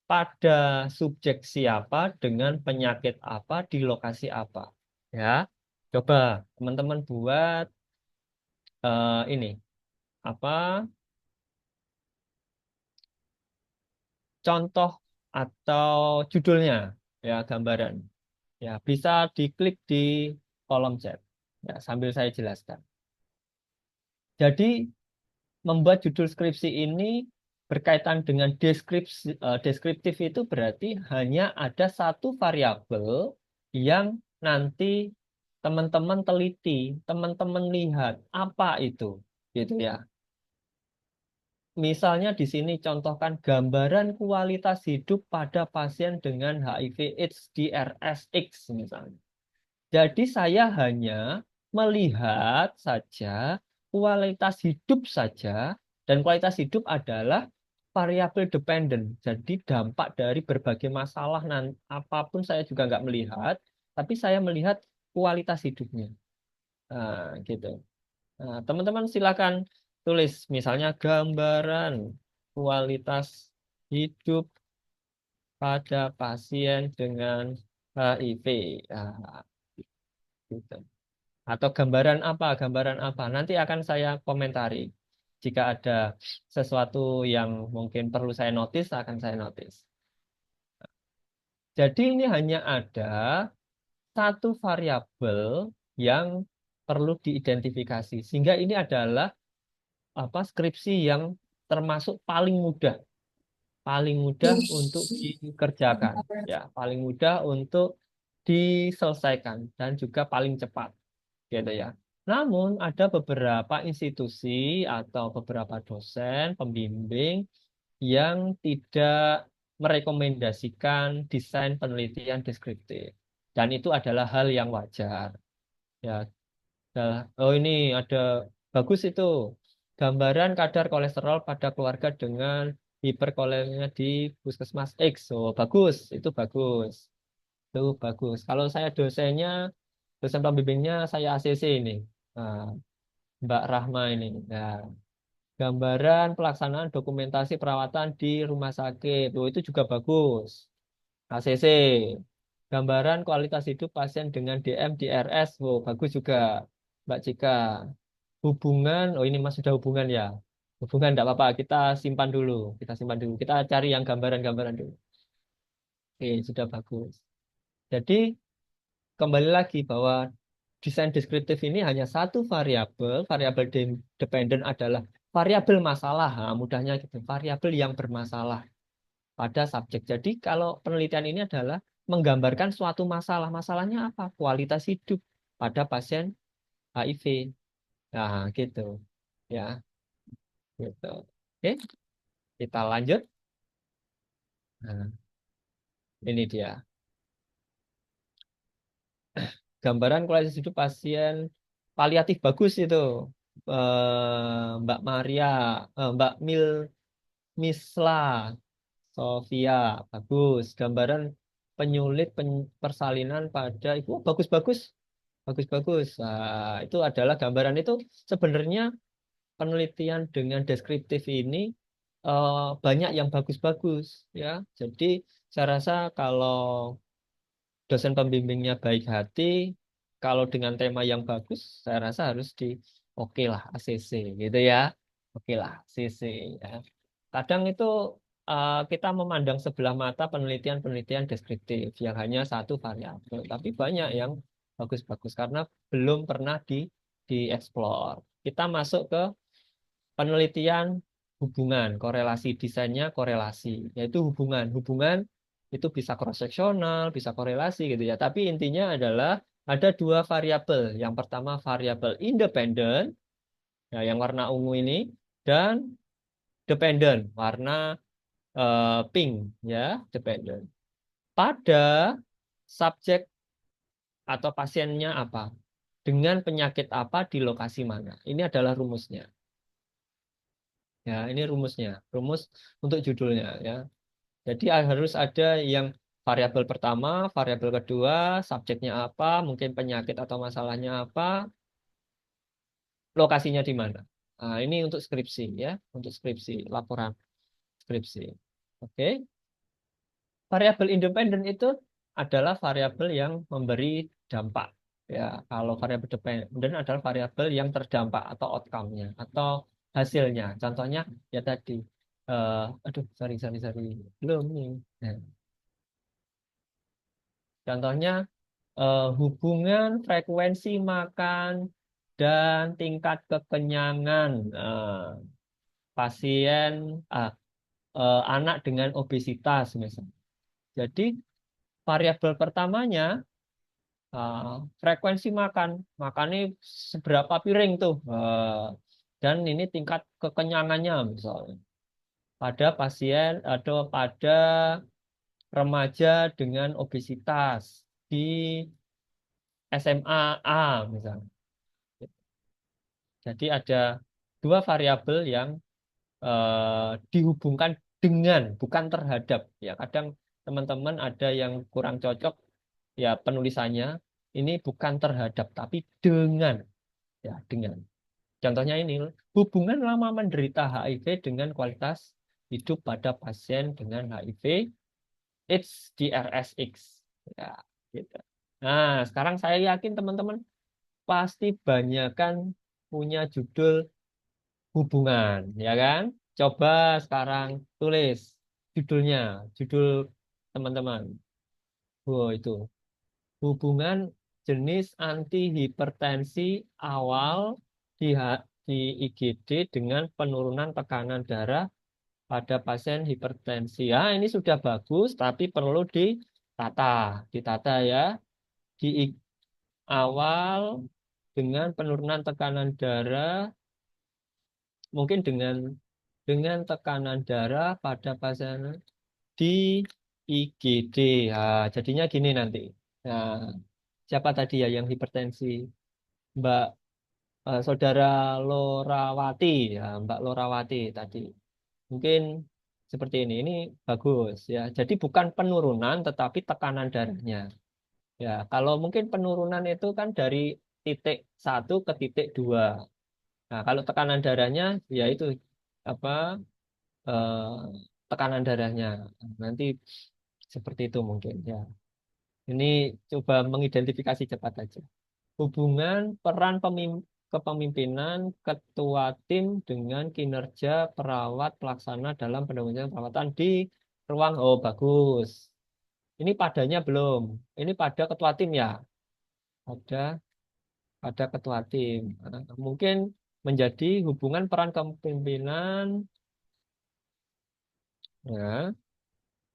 pada subjek siapa dengan penyakit apa di lokasi apa. Ya, coba teman-teman buat ini apa contoh atau judulnya ya gambaran. Ya, bisa diklik di kolom chat. Ya, sambil saya jelaskan. Jadi membuat judul skripsi ini berkaitan dengan deskriptif itu berarti hanya ada satu variabel yang nanti teman-teman teliti, teman-teman lihat apa itu, gitu ya. Misalnya di sini contohkan gambaran kualitas hidup pada pasien dengan HIV/AIDS di RSX misalnya. Jadi saya hanya melihat saja kualitas hidup saja, dan kualitas hidup adalah variabel dependen. Jadi dampak dari berbagai masalah apapun saya juga nggak melihat, tapi saya melihat kualitas hidupnya. Nah, gitu. Nah, teman-teman silakan tulis misalnya gambaran kualitas hidup pada pasien dengan HIV. Nah, gitu. Atau gambaran apa. Nanti akan saya komentari. Jika ada sesuatu yang mungkin perlu saya notice, akan saya notice. Jadi ini hanya ada satu variabel yang perlu diidentifikasi. Sehingga ini adalah skripsi yang termasuk paling mudah untuk dikerjakan, ya, paling mudah untuk diselesaikan dan juga paling cepat, gitu ya. Namun ada beberapa institusi atau beberapa dosen, pembimbing yang tidak merekomendasikan desain penelitian deskriptif. Dan itu adalah hal yang wajar. Ya, oh ini ada bagus itu gambaran kadar kolesterol pada keluarga dengan hiperkolemia di puskesmas X. Oh, bagus, itu bagus. Itu bagus. Kalau saya dosennya, dosen pembimbingnya saya ACC ini. Nah, Mbak Rahma ini. Nah, gambaran pelaksanaan dokumentasi perawatan di rumah sakit. Oh, itu juga bagus. ACC. Gambaran kualitas hidup pasien dengan DM di RS. Oh, bagus juga. Mbak Cika. Hubungan, oh ini Mas sudah hubungan ya. Hubungan tidak apa-apa, kita simpan dulu. Kita simpan dulu. Kita cari yang gambaran-gambaran dulu. Oke, sudah bagus. Jadi kembali lagi bahwa desain deskriptif ini hanya satu variabel. Variabel dependen adalah variabel masalah. Nah, mudahnya gitu. Variabel yang bermasalah pada subjek. Jadi kalau penelitian ini adalah menggambarkan suatu masalah. Masalahnya apa? Kualitas hidup pada pasien HIV. Nah, gitu. Ya, gitu. Oke, kita lanjut. Nah, ini dia. gambaran kualitas hidup pasien paliatif bagus itu. Mbak Maria, Mbak Misla, Sofia, bagus. Gambaran penyulit persalinan pada ibu bagus-bagus, bagus-bagus. Nah, itu adalah gambaran itu sebenarnya penelitian dengan deskriptif ini banyak yang bagus-bagus ya. Jadi saya rasa kalau dosen pembimbingnya baik hati, kalau dengan tema yang bagus, saya rasa harus di oke lah ACC gitu ya. Oke lah ACC ya. Kadang itu kita memandang sebelah mata penelitian-penelitian deskriptif yang hanya satu variabel, tapi banyak yang bagus-bagus karena belum pernah dieksplor. Kita masuk ke penelitian hubungan, korelasi, desainnya korelasi, yaitu hubungan itu bisa cross seksional, bisa korelasi gitu ya. Tapi intinya adalah ada dua variabel. Yang pertama variabel independen, ya, yang warna ungu ini, dan dependent, warna pink, ya, dependent. Pada subjek atau pasiennya apa, dengan penyakit apa di lokasi mana. Ini adalah rumusnya. Ya, ini rumusnya, rumus untuk judulnya ya. Jadi harus ada yang variabel pertama, variabel kedua, subjeknya apa, mungkin penyakit atau masalahnya apa, lokasinya di mana. Nah, ini untuk skripsi ya, untuk skripsi, laporan skripsi. Oke. Variabel independen itu adalah variabel yang memberi dampak. Ya, kalau variabel dependen adalah variabel yang terdampak atau outcome-nya atau hasilnya. Contohnya ya tadi, aduh, sorry, belum nih. Nah, contohnya hubungan frekuensi makan dan tingkat kekenyangan pasien ah, anak dengan obesitas misalnya. Jadi variabel pertamanya frekuensi makan, makannya seberapa piring tuh, dan ini tingkat kekenyangannya misalnya pada pasien atau pada remaja dengan obesitas di SMA A misalnya. Jadi ada dua variabel yang dihubungkan dengan, bukan terhadap. Ya, kadang teman-teman ada yang kurang cocok ya penulisannya. Ini bukan terhadap, tapi dengan. Ya, dengan. Contohnya ini, hubungan lama menderita HIV dengan kualitas hidup pada pasien dengan HIV AIDS di RSX. Ya, gitu. Nah, sekarang saya yakin teman-teman pasti banyak kan punya judul hubungan, ya kan? Coba sekarang tulis judulnya, judul teman-teman. Oh, itu hubungan jenis antihipertensi awal di IGD dengan penurunan tekanan darah pada pasien hipertensi. Ya, ini sudah bagus, tapi perlu ditata, ditata ya. Di awal dengan penurunan tekanan darah mungkin dengan tekanan darah pada pasien di IGD. Nah, jadinya gini nanti. Nah, siapa tadi ya yang hipertensi? Mbak Saudara Lorawati, ya, Mbak Lorawati tadi. Mungkin seperti ini. Ini bagus ya. Jadi bukan penurunan tetapi tekanan darahnya. Ya, kalau mungkin penurunan itu kan dari titik satu ke titik dua. Nah, kalau tekanan darahnya ya itu apa eh, tekanan darahnya nanti seperti itu mungkin ya. Ini coba mengidentifikasi cepat aja. Hubungan peran kepemimpinan ketua tim dengan kinerja perawat pelaksana dalam pendampingan perawatan di ruang. Oh, bagus. Ini padanya belum. Ini pada ketua tim ya. Pada ketua tim. Mungkin menjadi hubungan peran kepemimpinan ya,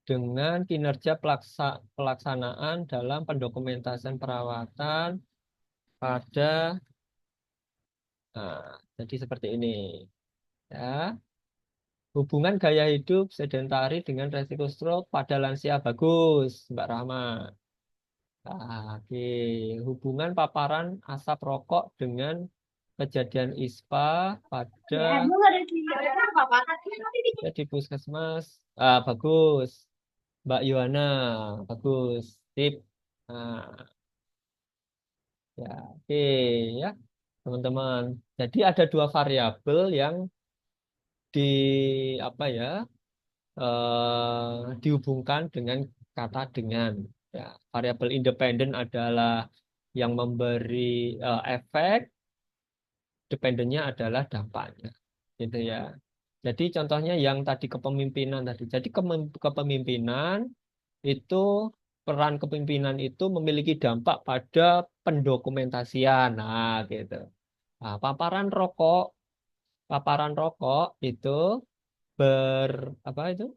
dengan kinerja pelaksanaan dalam pendokumentasian perawatan pada jadi seperti ini ya. Hubungan gaya hidup sedentari dengan resiko stroke pada lansia bagus, Mbak Rahma. Oke, hubungan paparan asap rokok dengan kejadian ISPA pada ya, di puskesmas. Bagus, Mbak Yohana, bagus, tip. Nah, ya, oke ya, teman-teman. Jadi ada dua variabel yang di apa ya dihubungkan dengan kata dengan. Ya, variabel independen adalah yang memberi efek, dependennya adalah dampaknya, gitu ya. Jadi contohnya yang tadi kepemimpinan tadi. Jadi kepemimpinan itu peran kepemimpinan itu memiliki dampak pada pendokumentasian. Nah, gitu. Nah, paparan rokok itu ber apa itu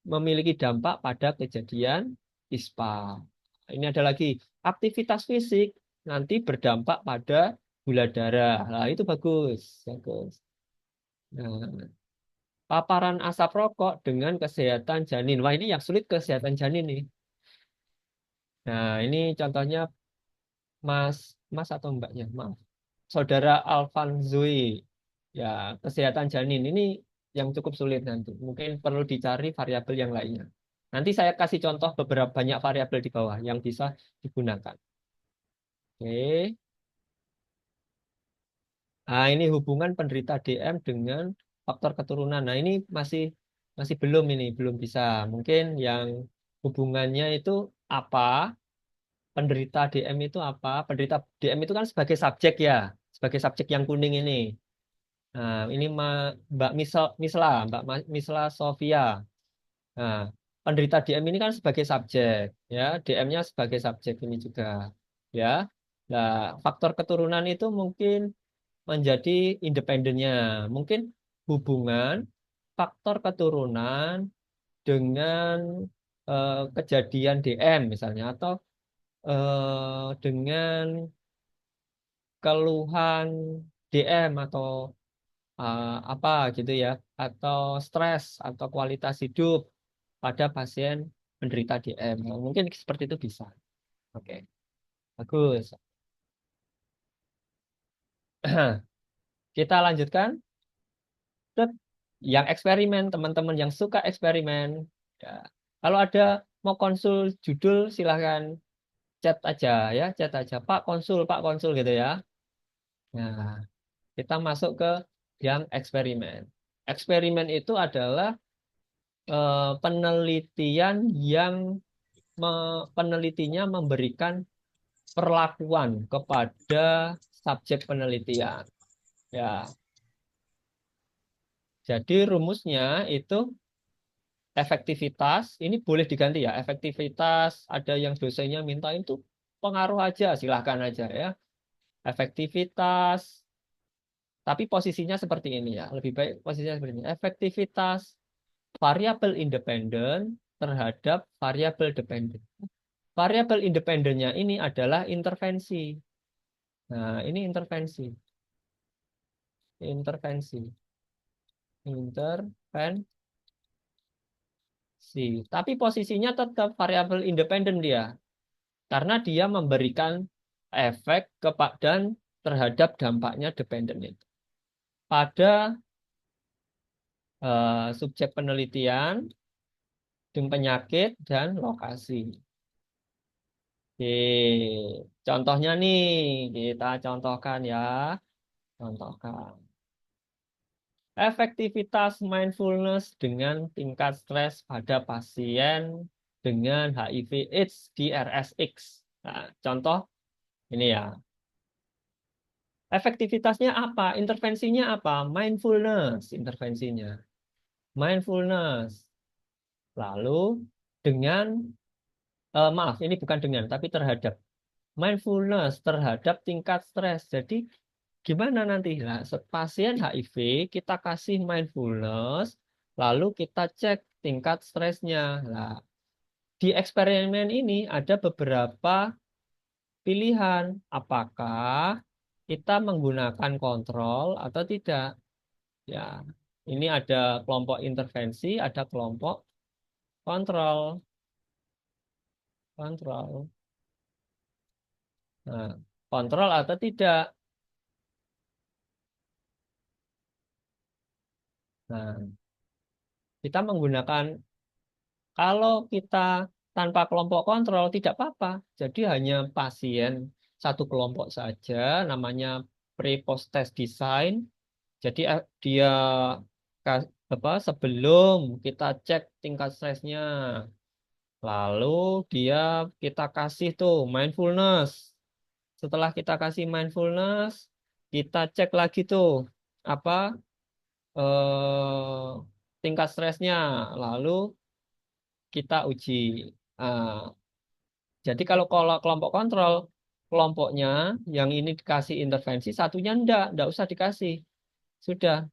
memiliki dampak pada kejadian ISPA. Ini ada lagi aktivitas fisik nanti berdampak pada gula darah. Nah, itu bagus, bagus. Nah, paparan asap rokok dengan kesehatan janin. Wah, ini yang sulit kesehatan janin nih. Nah, ini contohnya Mas, Mas atau Mbaknya, maaf. Saudara Alvan Zoe. Ya, kesehatan janin ini yang cukup sulit nanti. Mungkin perlu dicari variabel yang lainnya. Nanti saya kasih contoh beberapa banyak variabel di bawah yang bisa digunakan. Oke. Nah, ini hubungan penderita DM dengan faktor keturunan. Nah, ini masih masih belum bisa. Mungkin yang hubungannya itu apa? Penderita DM itu apa? Penderita DM itu kan sebagai subjek ya, sebagai subjek yang kuning ini. Nah, ini Mbak Misla Sofia. Nah, penderita DM ini kan sebagai subjek, ya, DM-nya sebagai subjek ini juga, ya. Nah, faktor keturunan itu mungkin menjadi independennya, mungkin hubungan faktor keturunan dengan kejadian DM misalnya, atau dengan keluhan DM atau apa gitu ya, atau stres atau kualitas hidup pada pasien penderita DM. Nah, mungkin seperti itu bisa. Oke, bagus. Kita lanjutkan. Tet, yang eksperimen, teman-teman yang suka eksperimen. Ya. Kalau ada mau konsul judul, silahkan chat aja ya, chat aja. Pak konsul gitu ya. Nah, kita masuk ke yang eksperimen. Eksperimen itu adalah penelitian yang penelitinya memberikan perlakuan kepada subjek penelitian. Ya, jadi rumusnya itu efektivitas, ini boleh diganti ya. Efektivitas ada yang dosennya minta itu pengaruh aja, silahkan aja ya. Efektivitas, tapi posisinya seperti ini ya. Lebih baik posisinya seperti ini. Efektivitas variabel independen terhadap variabel dependen. Variabel independennya ini adalah intervensi. Nah, ini intervensi. Intervensi. Intervensi. Tapi posisinya tetap variabel independen dia. Karena dia memberikan efek dan terhadap dampaknya dependen itu. Pada subjek penelitian, dengan penyakit, dan lokasi. Oke, contohnya nih, kita contohkan ya. Contohkan. Efektivitas mindfulness dengan tingkat stres pada pasien dengan HIV/AIDS di RSX. Nah, contoh ini ya. Efektivitasnya apa? Intervensinya apa? Mindfulness intervensinya. Mindfulness. Lalu dengan, maaf, ini bukan dengan, tapi terhadap. Mindfulness terhadap tingkat stres. Jadi gimana nanti? Nah, pasien HIV kita kasih mindfulness, lalu kita cek tingkat stresnya. Nah, di eksperimen ini ada beberapa pilihan. Apakah kita menggunakan kontrol atau tidak? Ya, ini ada kelompok intervensi, ada kelompok kontrol. Kontrol. Nah, kontrol atau tidak. Nah, kita menggunakan kalau kita tanpa kelompok kontrol tidak apa-apa. Jadi hanya pasien satu kelompok saja, namanya pre-post test design. Jadi dia sebelum kita cek tingkat stresnya, lalu dia kita kasih tuh mindfulness. Setelah kita kasih mindfulness, kita cek lagi tuh apa tingkat stresnya, lalu kita uji. Ah, jadi kalau kelompok kontrol, kelompoknya yang ini dikasih intervensi, satunya enggak usah dikasih. Sudah.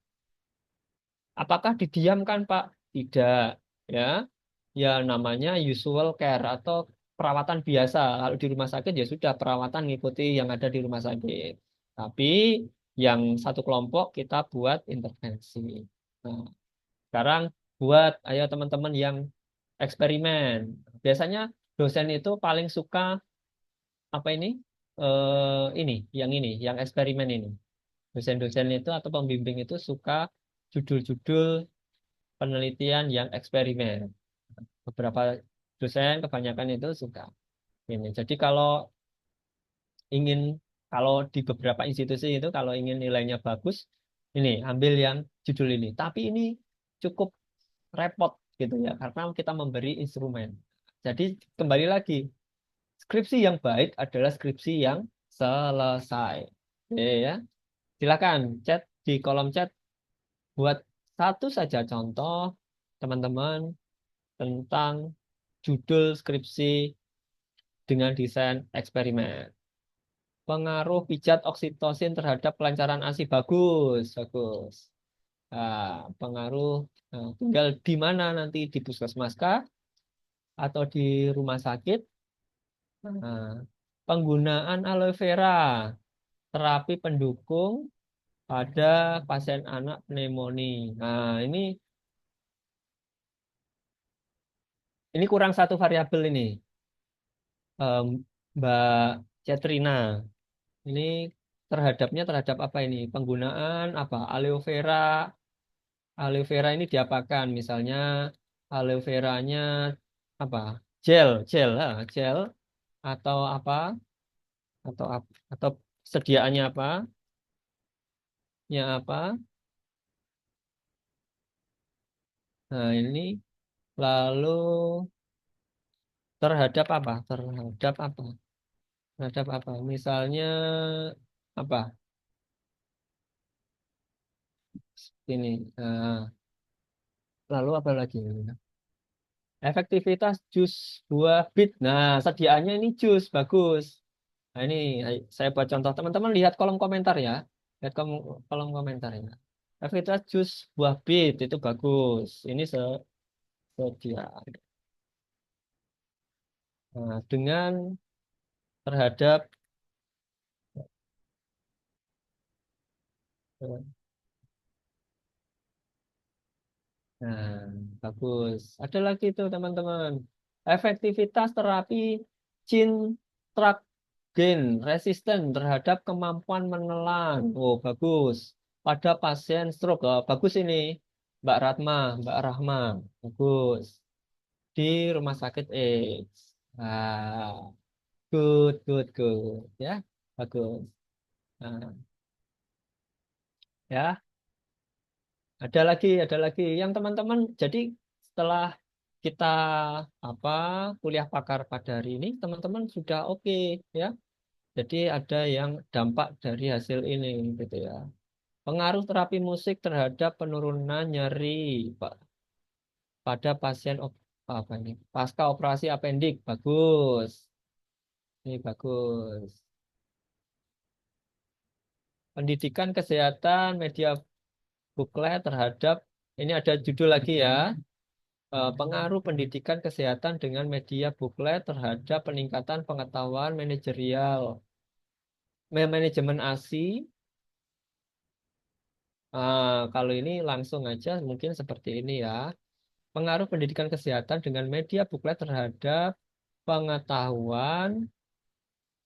Apakah didiamkan, Pak? Tidak, ya. Ya namanya usual care atau perawatan biasa. Kalau di rumah sakit ya sudah perawatan ngikuti yang ada di rumah sakit. Tapi yang satu kelompok kita buat intervensi. Nah, sekarang buat ayo teman-teman yang eksperimen. Biasanya dosen itu paling suka apa ini? Yang eksperimen ini. Dosen-dosen itu atau pembimbing itu suka judul-judul penelitian yang eksperimen. Beberapa dosen kebanyakan itu suka ini. Jadi ingin kalau di beberapa institusi itu kalau ingin nilainya bagus, ini ambil yang judul ini. Tapi ini cukup repot gitu ya karena kita memberi instrumen. Jadi kembali lagi, skripsi yang baik adalah skripsi yang selesai. Oke ya. Silakan chat di kolom chat buat satu saja contoh teman-teman tentang judul skripsi dengan desain eksperimen. Pengaruh pijat oksitosin terhadap kelancaran ASI bagus, bagus. Pengaruh tinggal di mana nanti di puskesmas kah atau di rumah sakit? Nah, penggunaan aloe vera terapi pendukung pada pasien anak pneumonia. Nah, ini kurang satu variabel ini, Mbak Cetrina. Ini terhadap apa ini? Penggunaan apa? Aloe vera ini diapakan? Misalnya aloe veranya apa? Gel atau apa? Atau sediaannya apa? Ya apa? Nah, ini lalu terhadap apa? Terhadap apa? Misalnya apa? Ini. Lalu apa lagi? Efektivitas jus buah bit. Nah, sediaannya ini jus bagus. Nah, ini saya buat contoh. Teman-teman lihat kolom komentar ya. Lihat kolom komentar ya. Efektivitas jus buah bit itu bagus. Ini sedia. Nah, dengan terhadap nah, bagus. Ada lagi tuh teman-teman. Efektivitas terapi cintragen resisten terhadap kemampuan menelan. Oh, bagus. Pada pasien stroke. Oh, bagus ini. Mbak Rahma. Bagus. Di rumah sakit AIDS. Ah, good. Ya, bagus. Nah, ya. Ada lagi yang teman-teman. Jadi setelah kita apa kuliah pakar pada hari ini, teman-teman sudah oke ya. Jadi ada yang dampak dari hasil ini gitu ya. Pengaruh terapi musik terhadap penurunan nyeri Pak pada pasien apa ini? Pasca operasi apendik. Bagus. Ini bagus. Pendidikan kesehatan media buklet terhadap ini ada judul lagi ya. Pengaruh pendidikan kesehatan dengan media buklet terhadap peningkatan pengetahuan manajerial, manajemen ASI. Kalau ini langsung aja mungkin seperti ini ya. Pengaruh pendidikan kesehatan dengan media buklet terhadap pengetahuan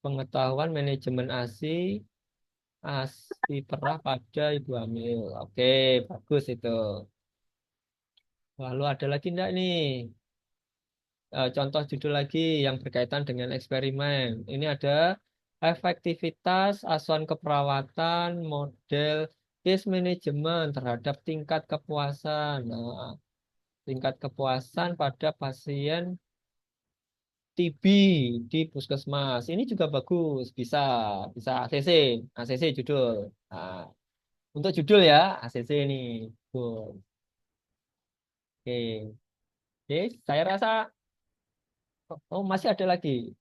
Pengetahuan manajemen ASI, ASI perah pada ibu hamil. Oke, bagus itu. Lalu ada lagi enggak nih? Contoh judul lagi yang berkaitan dengan eksperimen. Ini ada efektivitas asuhan keperawatan model case management terhadap tingkat kepuasan. Nah, tingkat kepuasan pada pasien TB di puskesmas. Ini juga bagus, bisa bisa ACC, ACC judul. Nah, untuk judul ya ACC ini. Tuh. Oke. Oke, saya rasa oh masih ada lagi.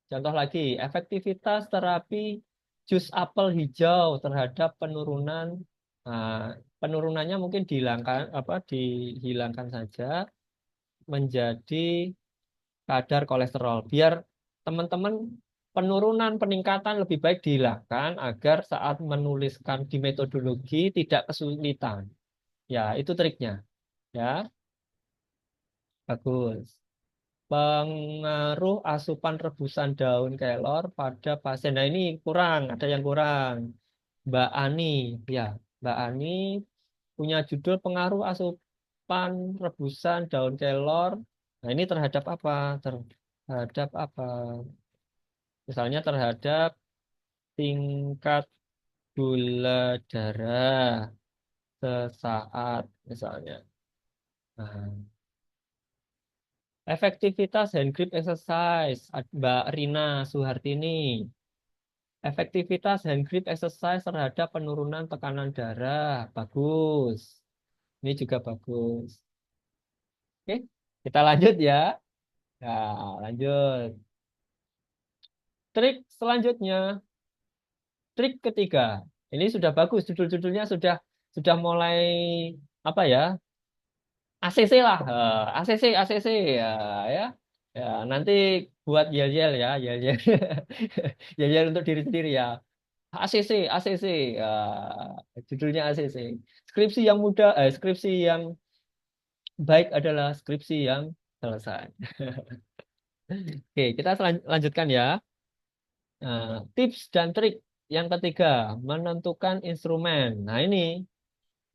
Contoh lagi, efektivitas terapi jus apel hijau terhadap penurunan. Nah, penurunannya mungkin dihilangkan apa dihilangkan saja menjadi kadar kolesterol. Biar teman-teman penurunan peningkatan lebih baik dihilangkan agar saat menuliskan di metodologi tidak kesulitan. Ya, itu triknya. Ya, bagus. Pengaruh asupan rebusan daun kelor pada pasien. Nah, ini kurang, ada yang kurang. Mbak Ani, ya, Mbak Ani punya judul pengaruh asupan rebusan daun kelor. Nah, ini terhadap apa? Terhadap apa? Misalnya terhadap tingkat gula darah sesaat, misalnya. Nah, efektivitas hand grip exercise, Mbak Rina Suhartini. Efektivitas hand grip exercise terhadap penurunan tekanan darah. Bagus. Ini juga bagus. Oke, kita lanjut ya. Nah, lanjut. Trik selanjutnya, trik ketiga. Ini sudah bagus, judul-judulnya sudah mulai apa ya? ACC lah, ACC, ACC ya, ya. Ya, nanti buat yel-yel ya, yel-yel. Yel-yel untuk diri sendiri ya. ACC, ACC, ya, judulnya ACC. Skripsi yang mudah, skripsi yang baik adalah skripsi yang selesai. Oke, kita lanjutkan ya. Tips dan trik yang ketiga, menentukan instrumen. Nah, ini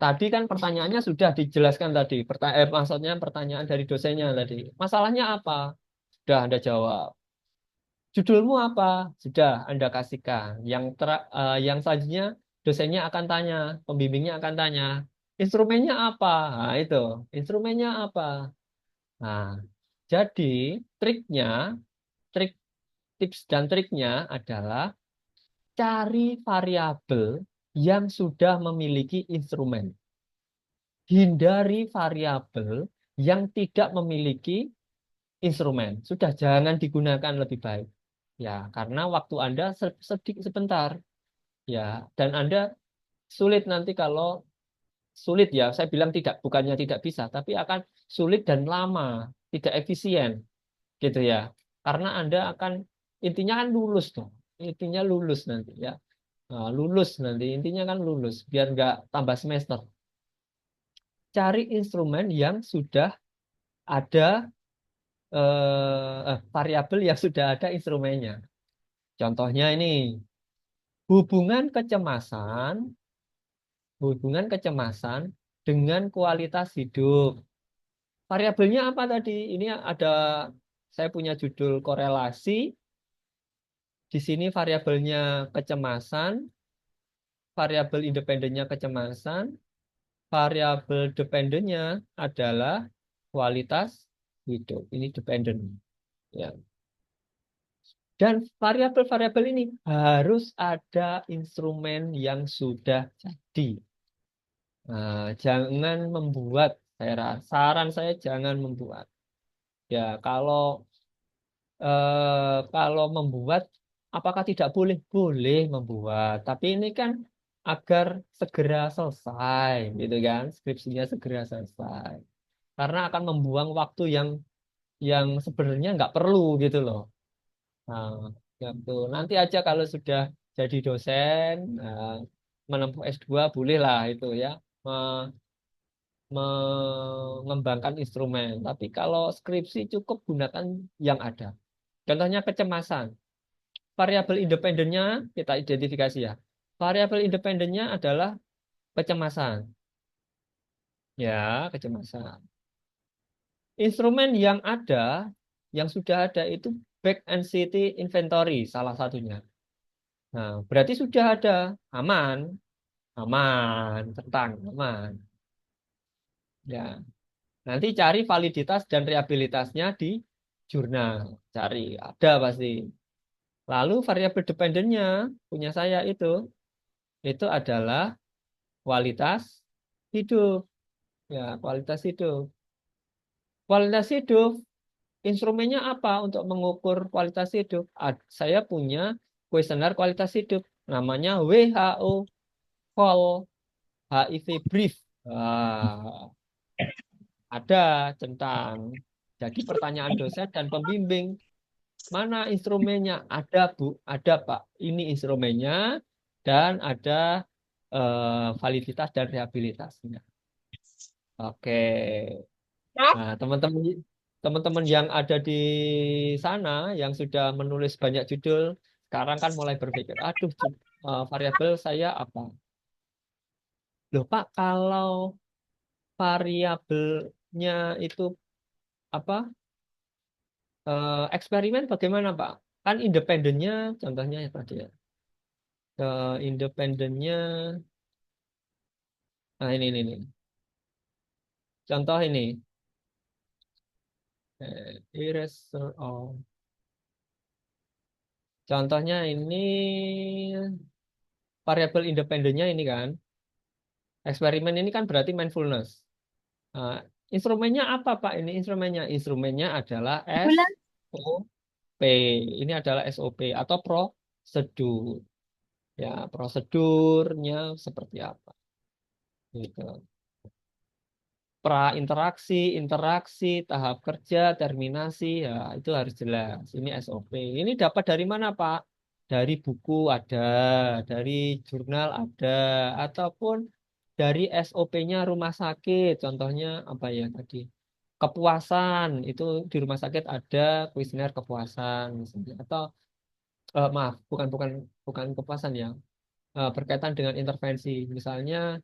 tadi kan pertanyaannya sudah dijelaskan tadi. Maksudnya pertanyaan dari dosennya tadi. Masalahnya apa? Sudah Anda jawab. Judulmu apa? Sudah Anda kasihkan. Yang selanjutnya dosennya akan tanya, pembimbingnya akan tanya, instrumennya apa? Nah, itu. Instrumennya apa? Nah, jadi triknya, trik tips dan triknya adalah cari variabel yang sudah memiliki instrumen. Hindari variabel yang tidak memiliki instrumen. Sudah jangan digunakan lebih baik. Ya, karena waktu Anda sedikit sebentar. Ya, dan Anda sulit nanti kalau sulit ya, saya bilang tidak, bukannya tidak bisa, tapi akan sulit dan lama, tidak efisien, gitu ya. Karena Anda akan intinya kan lulus tuh, intinya lulus nanti ya. Nah, lulus nanti intinya kan lulus, biar nggak tambah semester. Cari instrumen yang sudah ada variabel yang sudah ada instrumennya. Contohnya ini hubungan kecemasan, hubungan kecemasan dengan kualitas hidup. Variabelnya apa tadi? Ini ada saya punya judul korelasi. Di sini variabelnya kecemasan, variabel independennya kecemasan, variabel dependennya adalah kualitas hidup. Ini dependen. Ya. Dan variabel-variabel ini harus ada instrumen yang sudah jadi. Nah, jangan membuat, saran saya jangan membuat. Ya, kalau membuat, apakah tidak boleh? Boleh membuat. Tapi ini kan agar segera selesai, gitu kan? Skripsinya segera selesai. Karena akan membuang waktu yang sebenarnya nggak perlu gitu loh. Nah, gitu. Nanti aja kalau sudah jadi dosen, menempuh S2 bolehlah itu ya, me- mengembangkan instrumen. Tapi kalau skripsi cukup gunakan yang ada. Contohnya kecemasan. variabel independennya kita identifikasi ya. Variabel independennya adalah kecemasan. Ya, kecemasan. Instrumen yang sudah ada itu back anxiety inventory salah satunya. Nah, berarti sudah ada aman, aman, tentang aman. Ya, nanti cari validitas dan reliabilitasnya di jurnal. Cari, ada pasti. Lalu variabel dependennya punya saya itu adalah kualitas hidup. Ya, kualitas hidup. Kualitas hidup, instrumennya apa untuk mengukur kualitas hidup? Saya punya kuesioner kualitas hidup, namanya WHO Call HIV Brief. Ah, ada centang. Jadi pertanyaan dosen dan pembimbing, mana instrumennya? Ada, Bu. Ada, Pak. Ini instrumennya dan ada validitas dan rehabilitasnya. Oke. Nah, teman-teman yang ada di sana yang sudah menulis banyak judul, sekarang kan mulai berpikir, aduh, variabel saya apa? Loh, Pak, kalau variabelnya itu apa? Eksperimen bagaimana, Pak? Kan independennya, contohnya ya tadi ya. Independennya, nah ini. Contoh ini. Eraser of. Contohnya ini variabel independennya ini kan. Eksperimen ini kan berarti mindfulness. Nah, instrumennya apa, Pak? Ini instrumennya adalah SOP. Ini adalah SOP atau prosedur. Ya, prosedurnya seperti apa? Gitu. Pra-interaksi, interaksi, tahap kerja, terminasi, ya itu harus jelas. Ini SOP. Ini dapat dari mana, Pak? Dari buku ada, dari jurnal ada, ataupun dari SOP-nya rumah sakit. Contohnya apa ya tadi? Kepuasan itu di rumah sakit ada kuesioner kepuasan misalnya. Atau maaf, bukan bukan bukan kepuasan ya. Berkaitan dengan intervensi. Misalnya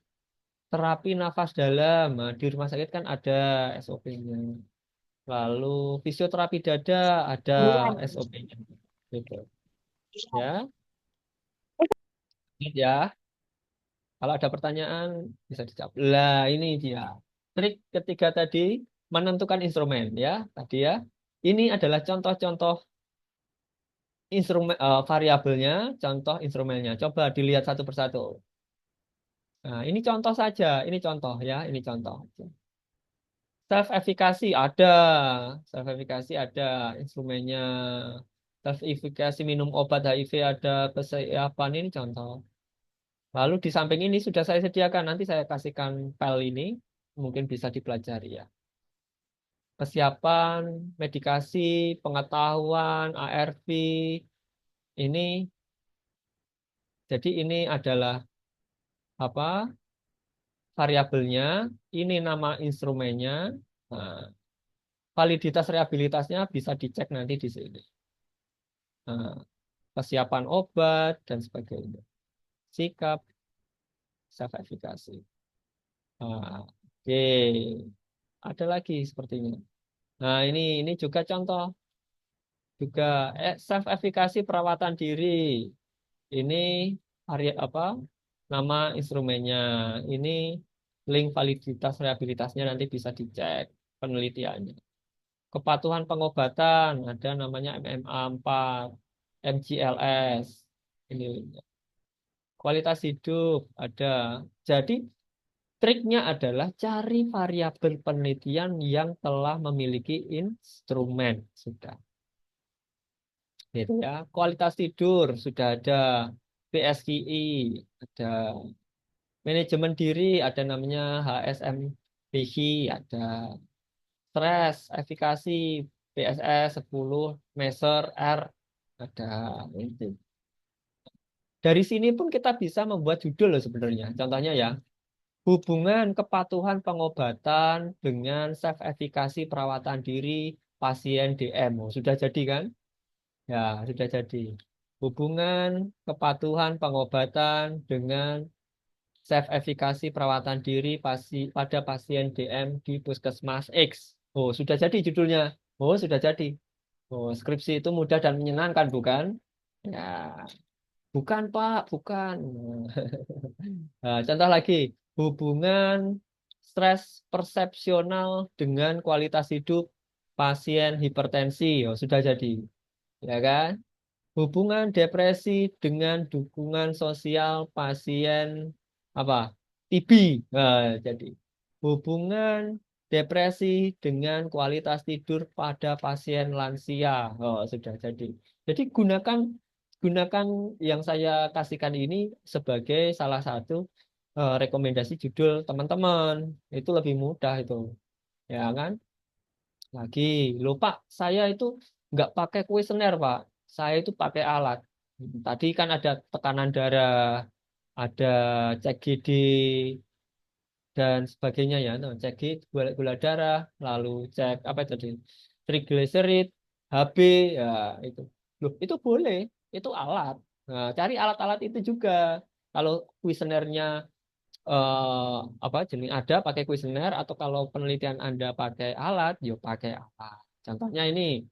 terapi nafas dalam. Nah, di rumah sakit kan ada SOP-nya. Lalu fisioterapi dada ada SOP-nya. Gitu. Ya, gitu ya. Kalau ada pertanyaan bisa dijawab. Lah, ini dia. Trik ketiga tadi menentukan instrumen ya. Tadi ya. Ini adalah contoh-contoh instrumen variabelnya, contoh instrumennya. Coba dilihat satu persatu. Nah, ini contoh saja. Ini contoh ya. Ini contoh. Self efikasi ada, self efikasi ada instrumennya. Self efikasi minum obat HIV ada, kesiapan ini contoh. Lalu di samping ini sudah saya sediakan, nanti saya kasihkan file ini, mungkin bisa dipelajari ya. Kesiapan, medikasi, pengetahuan, ARV, ini jadi ini adalah apa variabelnya, ini nama instrumennya. Nah, validitas rehabilitasnya bisa dicek nanti di sini. Nah, kesiapan obat dan sebagainya. Sikap self efikasi. Oke, ada lagi sepertinya. Nah, ini juga contoh juga self efikasi perawatan diri. Ini apa? Nama instrumennya. Ini link validitas rehabilitasnya nanti bisa dicek penelitiannya. Kepatuhan pengobatan ada namanya MMA4, MGLS. Ini linknya. Kualitas hidup ada. Jadi triknya adalah cari variabel penelitian yang telah memiliki instrumen sudah. Gitu ya. Kualitas tidur sudah ada. PSKI ada. Manajemen diri ada namanya HSMBI ada. Stres, efikasi PSS 10, Measure R ada. Itu. Dari sini pun kita bisa membuat judul loh sebenarnya. Contohnya ya. Hubungan kepatuhan pengobatan dengan self efikasi perawatan diri pasien DM. Oh, sudah jadi kan? Ya, sudah jadi. hubungan kepatuhan pengobatan dengan self efikasi perawatan diri pada pasien DM di Puskesmas X. Oh, sudah jadi judulnya. Oh, sudah jadi. Oh, skripsi itu mudah dan menyenangkan, bukan? Ya, bukan, Pak, bukan. Nah, contoh lagi, hubungan stres persepsional dengan kualitas hidup pasien hipertensi. Oh, sudah jadi. Ya kan? Hubungan depresi dengan dukungan sosial pasien apa? TB. Nah, jadi hubungan depresi dengan kualitas tidur pada pasien lansia. Oh, sudah jadi. Jadi gunakan yang saya kasihkan ini sebagai salah satu rekomendasi judul teman-teman. Itu lebih mudah itu, ya kan? Lagi, lupa saya itu nggak pakai kuesioner, Pak. Saya itu pakai alat. Tadi kan ada tekanan darah, ada cek GD dan sebagainya ya. Nah, cek GD, gula darah, lalu cek apa itu tadi? Triglycerid, HB, ya itu. Loh, itu boleh, itu alat. Nah, cari alat-alat itu juga. Kalau kuesionernya apa jenis ada pakai kuesioner atau kalau penelitian Anda pakai alat, yuk pakai alat. Contohnya ini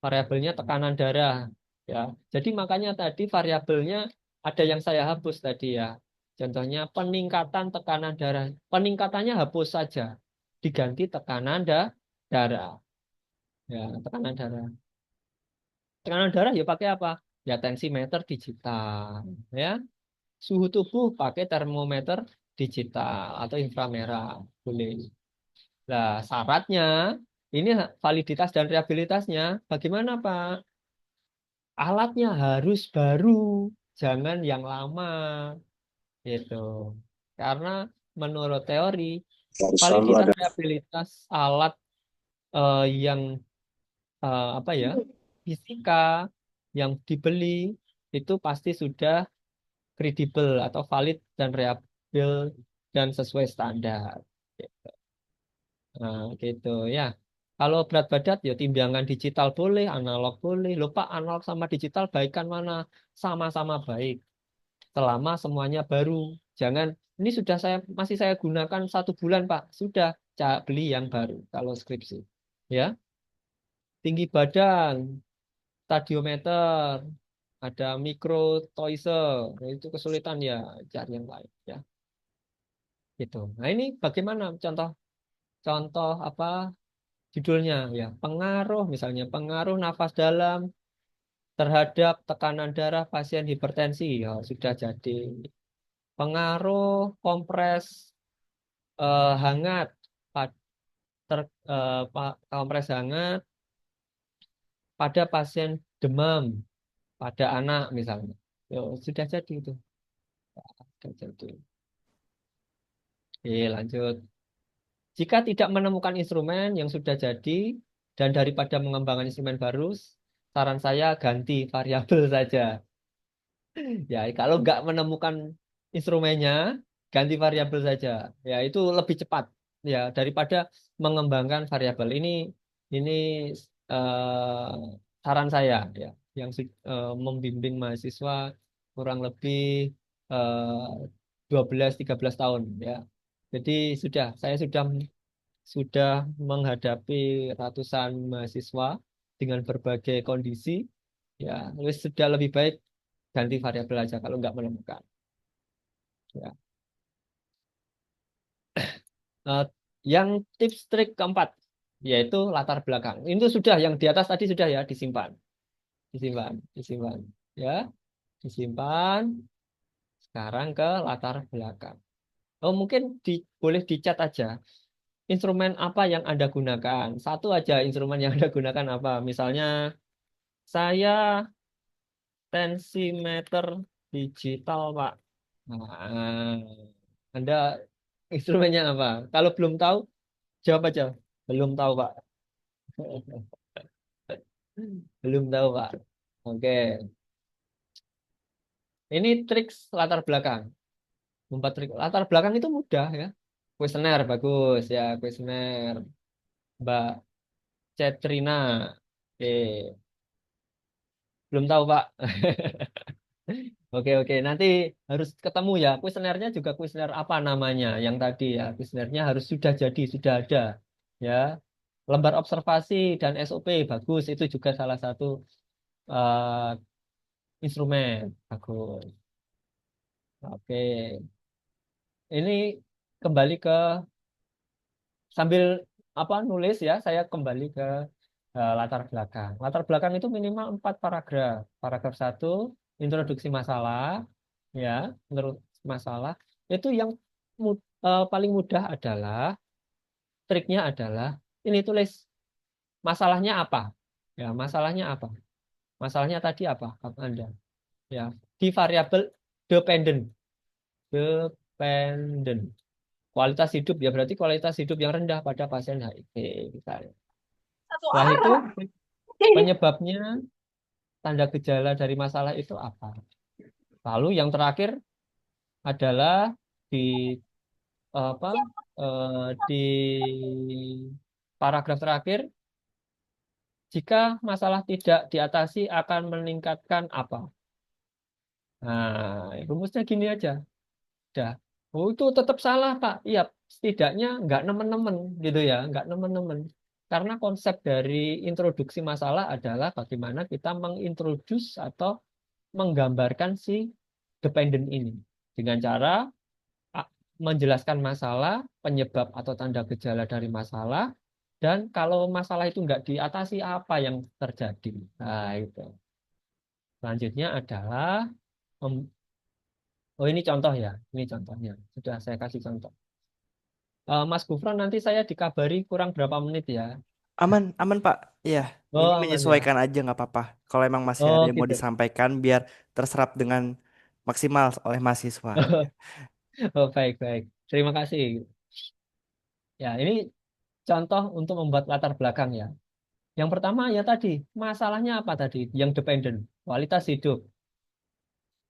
variabelnya tekanan darah ya. Jadi makanya tadi variabelnya ada yang saya hapus tadi ya. Contohnya peningkatan tekanan darah. Peningkatannya hapus saja. Diganti tekanan darah. Ya, tekanan darah. Tekanan darah ya pakai apa? Ya tensimeter digital ya. Suhu tubuh pakai termometer digital atau inframerah. Boleh. Nah, syaratnya ini validitas dan reliabilitasnya bagaimana, Pak? Alatnya harus baru, jangan yang lama, gitu. Karena menurut teori, Harus selalu validitas ada. reliabilitas alat yang apa ya, fisika yang dibeli itu pasti sudah kredibel atau valid dan reliable dan sesuai standar. Nah, gitu ya. Kalau berat badan ya timbangan digital boleh, analog boleh. Lupa analog sama digital baikkan mana? Sama-sama baik. Selama semuanya baru. Jangan ini sudah saya gunakan 1 bulan, Pak. Sudah beli yang baru kalau skripsi. Ya, tinggi badan, stadiometer, ada mikro toiser. Nah, itu kesulitan ya cari yang lain ya. Gitu. Nah, ini bagaimana contoh contoh apa judulnya ya? Pengaruh misalnya pengaruh nafas dalam terhadap tekanan darah pasien hipertensi. Ya, sudah jadi. Pengaruh kompres hangat pa- kompres hangat pada pasien demam pada anak misalnya. Yo, sudah jadi itu. Sudah jadi. Oke, lanjut. Jika tidak menemukan instrumen yang sudah jadi dan daripada mengembangkan instrumen baru, saran saya ganti variabel saja. Ya, kalau nggak menemukan instrumennya, ganti variabel saja. Ya, itu lebih cepat. Ya, daripada mengembangkan variabel ini saran saya ya, yang membimbing mahasiswa kurang lebih 12-13 tahun ya. Jadi saya sudah menghadapi ratusan mahasiswa dengan berbagai kondisi. Ya, sudah lebih baik ganti variabel aja kalau nggak menemukan. Ya. Eh, yang tips trik keempat yaitu latar belakang. Itu sudah yang di atas tadi sudah ya disimpan, disimpan, ya disimpan. Sekarang ke latar belakang. Oh mungkin boleh dicat aja. Instrumen apa yang Anda gunakan? Satu aja instrumen yang Anda gunakan apa? Misalnya saya tensimeter digital, Pak. Nah, Anda instrumennya apa? Kalau belum tahu, jawab aja. Belum tahu, Pak. Belum tahu, Pak. Oke. Ini trik latar belakang. Empat trik. Latar belakang itu mudah ya. Kuesioner bagus ya, kuesioner. Mbak Cetrina. Oke. Belum tahu, Pak. Oke, oke. Nanti harus ketemu ya. Kuesionernya juga kuesioner apa namanya? Yang tadi ya. Kuesionernya harus sudah jadi, sudah ada. Ya. Lembar observasi dan SOP bagus. Itu juga salah satu instrumen. Bagus. Oke. Ini kembali ke sambil apa nulis ya, saya kembali ke latar belakang. Latar belakang itu minimal 4 paragraf. Paragraf satu, introduksi masalah, ya, introduksi masalah. Itu yang paling mudah adalah, triknya adalah, ini tulis masalahnya apa. Ya, masalahnya apa? Masalahnya tadi apa, Kak Anda? Ya, di variabel dependent. Dependent. Kualitas hidup ya berarti kualitas hidup yang rendah pada pasien HIV misalnya. Satu Setelah itu arah. penyebabnya, tanda gejala dari masalah itu apa. Lalu yang terakhir adalah di apa di paragraf terakhir, jika masalah tidak diatasi akan meningkatkan apa. Nah, rumusnya gini aja. Dah. Oh, itu tetap salah, Pak. Iya, setidaknya nggak nemen-nemen gitu ya, nggak nemen-nemen. Karena konsep dari introduksi masalah adalah bagaimana kita mengintroduce atau menggambarkan si dependent ini dengan cara a, menjelaskan masalah, penyebab atau tanda gejala dari masalah, dan kalau masalah itu nggak diatasi apa yang terjadi. Nah, itu. Selanjutnya adalah oh ini contoh ya, ini contohnya. Sudah saya kasih contoh. Mas Gufron nanti saya dikabari kurang berapa menit ya. Aman, aman Pak. Iya, Oh ini aman ya. menyesuaikan aja nggak apa-apa. Kalau emang masih ada Oh yang mau gitu. disampaikan biar terserap dengan maksimal oleh mahasiswa. Ya. Oh baik baik. Terima kasih. Ya ini contoh untuk membuat latar belakang ya. Yang pertama ya tadi masalahnya apa tadi? Yang dependent, kualitas hidup.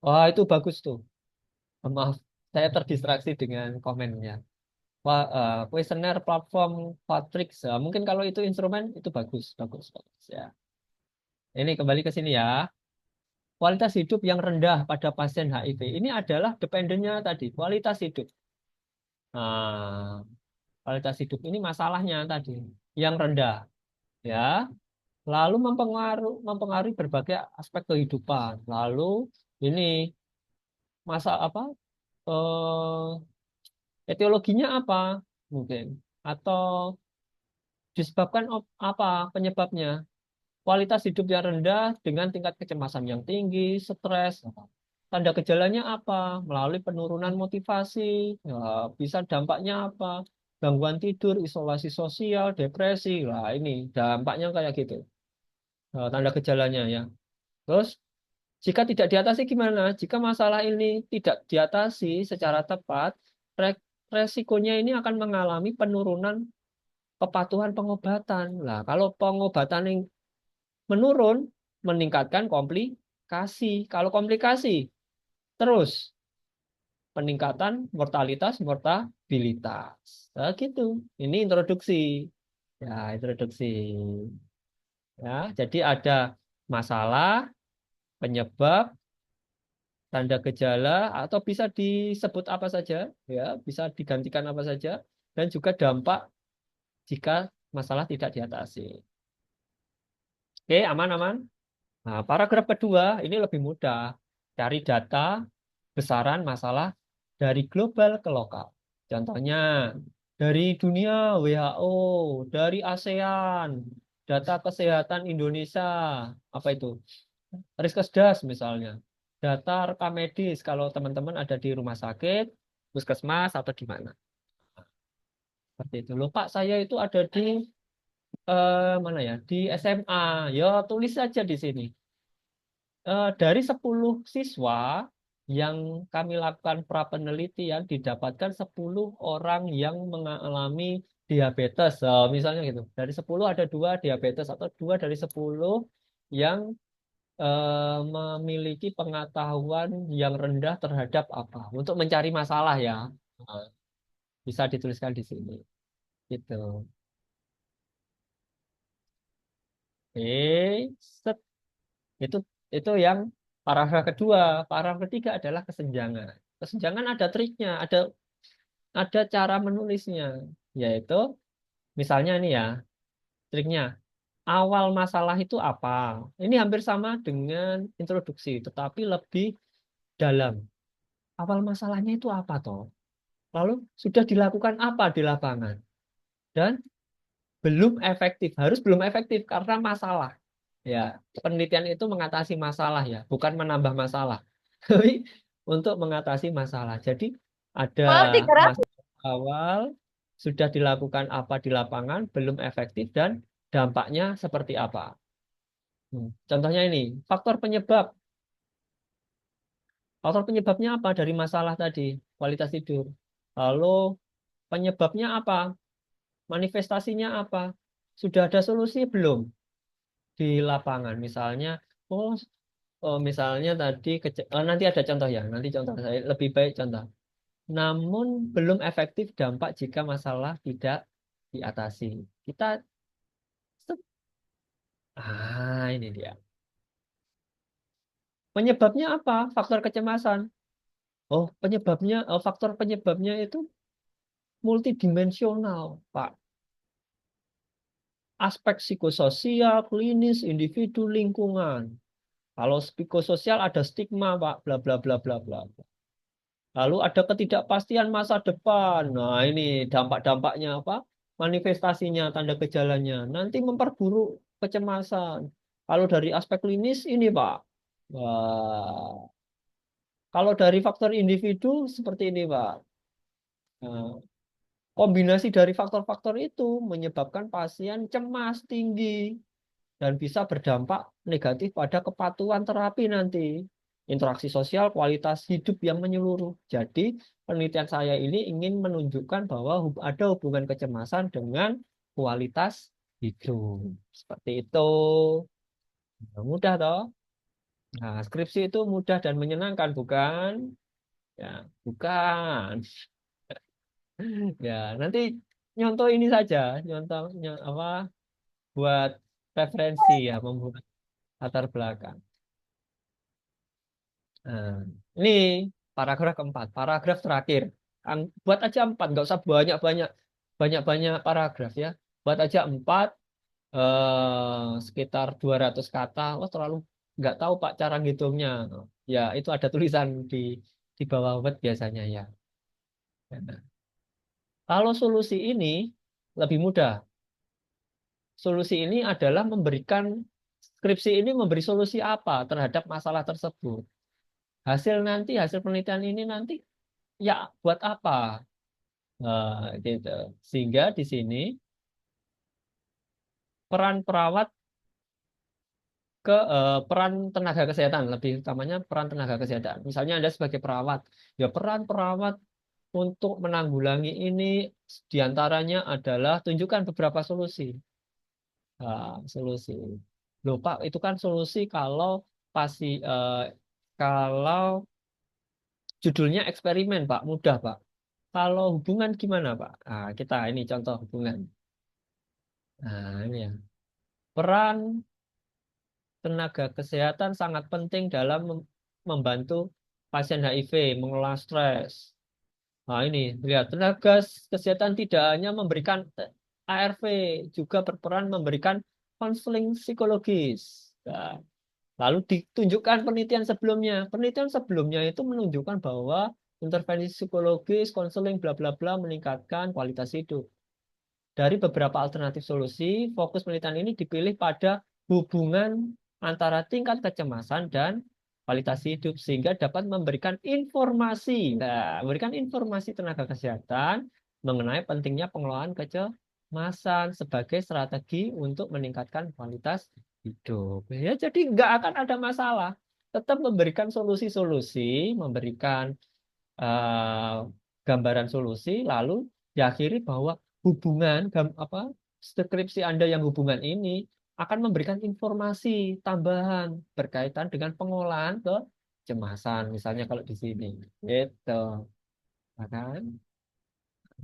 Wah itu bagus tuh. Maaf, saya terdistraksi dengan komennya. Wah, kuesioner platform Qualtrics. Mungkin kalau itu instrumen itu bagus, bagus, bagus ya. Ini kembali ke sini ya. Kualitas hidup yang rendah pada pasien HIV. Ini adalah dependennya tadi, kualitas hidup. Nah, kualitas hidup ini masalahnya tadi, yang rendah. Ya, lalu mempengaruhi berbagai aspek kehidupan. Lalu ini masa apa? Etiologinya apa? Mungkin atau disebabkan apa penyebabnya? Kualitas hidup yang rendah dengan tingkat kecemasan yang tinggi, stres. Tanda gejalanya apa? Melalui penurunan motivasi, ya, bisa dampaknya apa? Gangguan tidur, isolasi sosial, depresi. Lah ini dampaknya kayak gitu. Tanda gejalanya ya. Terus jika tidak diatasi gimana? Jika masalah ini tidak diatasi secara tepat, resikonya ini akan mengalami penurunan kepatuhan pengobatan. Lah, kalau pengobatan yang menurun, meningkatkan komplikasi. Kalau komplikasi, terus peningkatan mortalitas, mortabilitas. Nah, gitu. Ini introduksi. Ya, introduksi. Ya, jadi ada masalah, penyebab, tanda gejala, atau bisa disebut apa saja, ya, bisa digantikan apa saja, dan juga dampak jika masalah tidak diatasi. Oke, aman-aman. Nah, paragraf kedua ini lebih mudah. Cari data besaran masalah dari global ke lokal. Contohnya dari dunia WHO, dari ASEAN, data kesehatan Indonesia, apa itu? Riskesdas misalnya. Data rekam medis kalau teman-teman ada di rumah sakit, puskesmas atau di mana. Seperti itu. Loh, Pak, saya itu ada di mana ya? Di SMA. Ya, tulis saja di sini. Dari 10 siswa yang kami lakukan prapenelitian didapatkan 10 orang yang mengalami diabetes. Misalnya gitu. Dari 10 ada 2 diabetes atau 2 dari 10 yang memiliki pengetahuan yang rendah terhadap apa? Untuk mencari masalah ya. Nah, bisa dituliskan di sini. Gitu. Oke, set. Itu Itu yang paragraf kedua. Paragraf ketiga adalah kesenjangan. Kesenjangan ada triknya, ada cara menulisnya, yaitu misalnya ini ya, triknya. Awal masalah itu apa? Ini hampir sama dengan introduksi, tetapi lebih dalam. Awal masalahnya itu apa toh? Lalu sudah dilakukan apa di lapangan? Dan belum efektif. Harus belum efektif karena masalah. Ya, penelitian itu mengatasi masalah ya, bukan menambah masalah. Tapi untuk mengatasi masalah. Jadi ada Oh, 300. masalah awal, sudah dilakukan apa di lapangan, belum efektif dan dampaknya seperti apa. Contohnya ini, faktor penyebab. Faktor penyebabnya apa dari masalah tadi, kualitas tidur. Lalu penyebabnya apa? Manifestasinya apa? Sudah ada solusi belum di lapangan? Misalnya, oh, misalnya tadi nanti ada contoh ya, nanti contoh saya lebih baik contoh. Namun belum efektif dampak jika masalah tidak diatasi. Kita ini dia. Penyebabnya apa? Faktor kecemasan. Oh, faktor penyebabnya itu multidimensional, Pak. Aspek psikososial, klinis, individu, lingkungan. Kalau psikososial ada stigma, Pak, bla bla bla bla bla. Lalu ada ketidakpastian masa depan. Nah, ini dampak-dampaknya apa? Manifestasinya, tanda gejalanya. Nanti memperburuk kecemasan. Kalau dari aspek klinis ini, Pak. Wah, kalau dari faktor individu seperti ini, Pak. Nah, kombinasi dari faktor-faktor itu menyebabkan pasien cemas tinggi dan bisa berdampak negatif pada kepatuhan terapi nanti. Interaksi sosial, kualitas hidup yang menyeluruh. Jadi, penelitian saya ini ingin menunjukkan bahwa ada hubungan kecemasan dengan kualitas hidup. Seperti itu. Nah, mudah toh? Nah, skripsi itu mudah dan menyenangkan, bukan? Ya, bukan. Ya, nanti nyontoh ini saja, apa buat referensi ya, membuat latar belakang. Nah, ini paragraf keempat, paragraf terakhir. Buat aja empat, nggak usah banyak-banyak paragraf ya. Buat aja empat, sekitar 200 kata. Oh, terlalu nggak tahu Pak cara ngitungnya. Ya, itu ada tulisan di bawah word biasanya ya. Nah, kalau solusi ini lebih mudah. Solusi ini adalah skripsi ini memberi solusi apa terhadap masalah tersebut. Hasil penelitian ini nanti ya buat apa? Gitu. Sehingga di sini peran perawat peran tenaga kesehatan, lebih utamanya peran tenaga kesehatan. Misalnya Anda sebagai perawat, ya peran perawat untuk menanggulangi ini diantaranya adalah tunjukkan beberapa solusi. Solusi. Loh Pak, itu kan solusi pasi eh, kalau judulnya eksperimen Pak, mudah Pak. Kalau hubungan gimana Pak? Kita ini contoh hubungan. Ini ya. Peran tenaga kesehatan sangat penting dalam membantu pasien HIV mengelola stres. Nah, ini lihat tenaga kesehatan tidak hanya memberikan ARV, juga berperan memberikan konseling psikologis. Nah, lalu ditunjukkan penelitian sebelumnya. Penelitian sebelumnya itu menunjukkan bahwa intervensi psikologis, konseling, bla bla bla meningkatkan kualitas hidup. Dari beberapa alternatif solusi, fokus penelitian ini dipilih pada hubungan antara tingkat kecemasan dan kualitas hidup sehingga dapat memberikan informasi. Nah, memberikan informasi tenaga kesehatan mengenai pentingnya pengelolaan kecemasan sebagai strategi untuk meningkatkan kualitas hidup. Ya, jadi nggak akan ada masalah. Tetap memberikan solusi-solusi, memberikan eh, gambaran solusi, lalu diakhiri bahwa skripsi Anda yang hubungan ini akan memberikan informasi tambahan berkaitan dengan pengolahan kecemasan, misalnya kalau di sini, gitu, ya kan?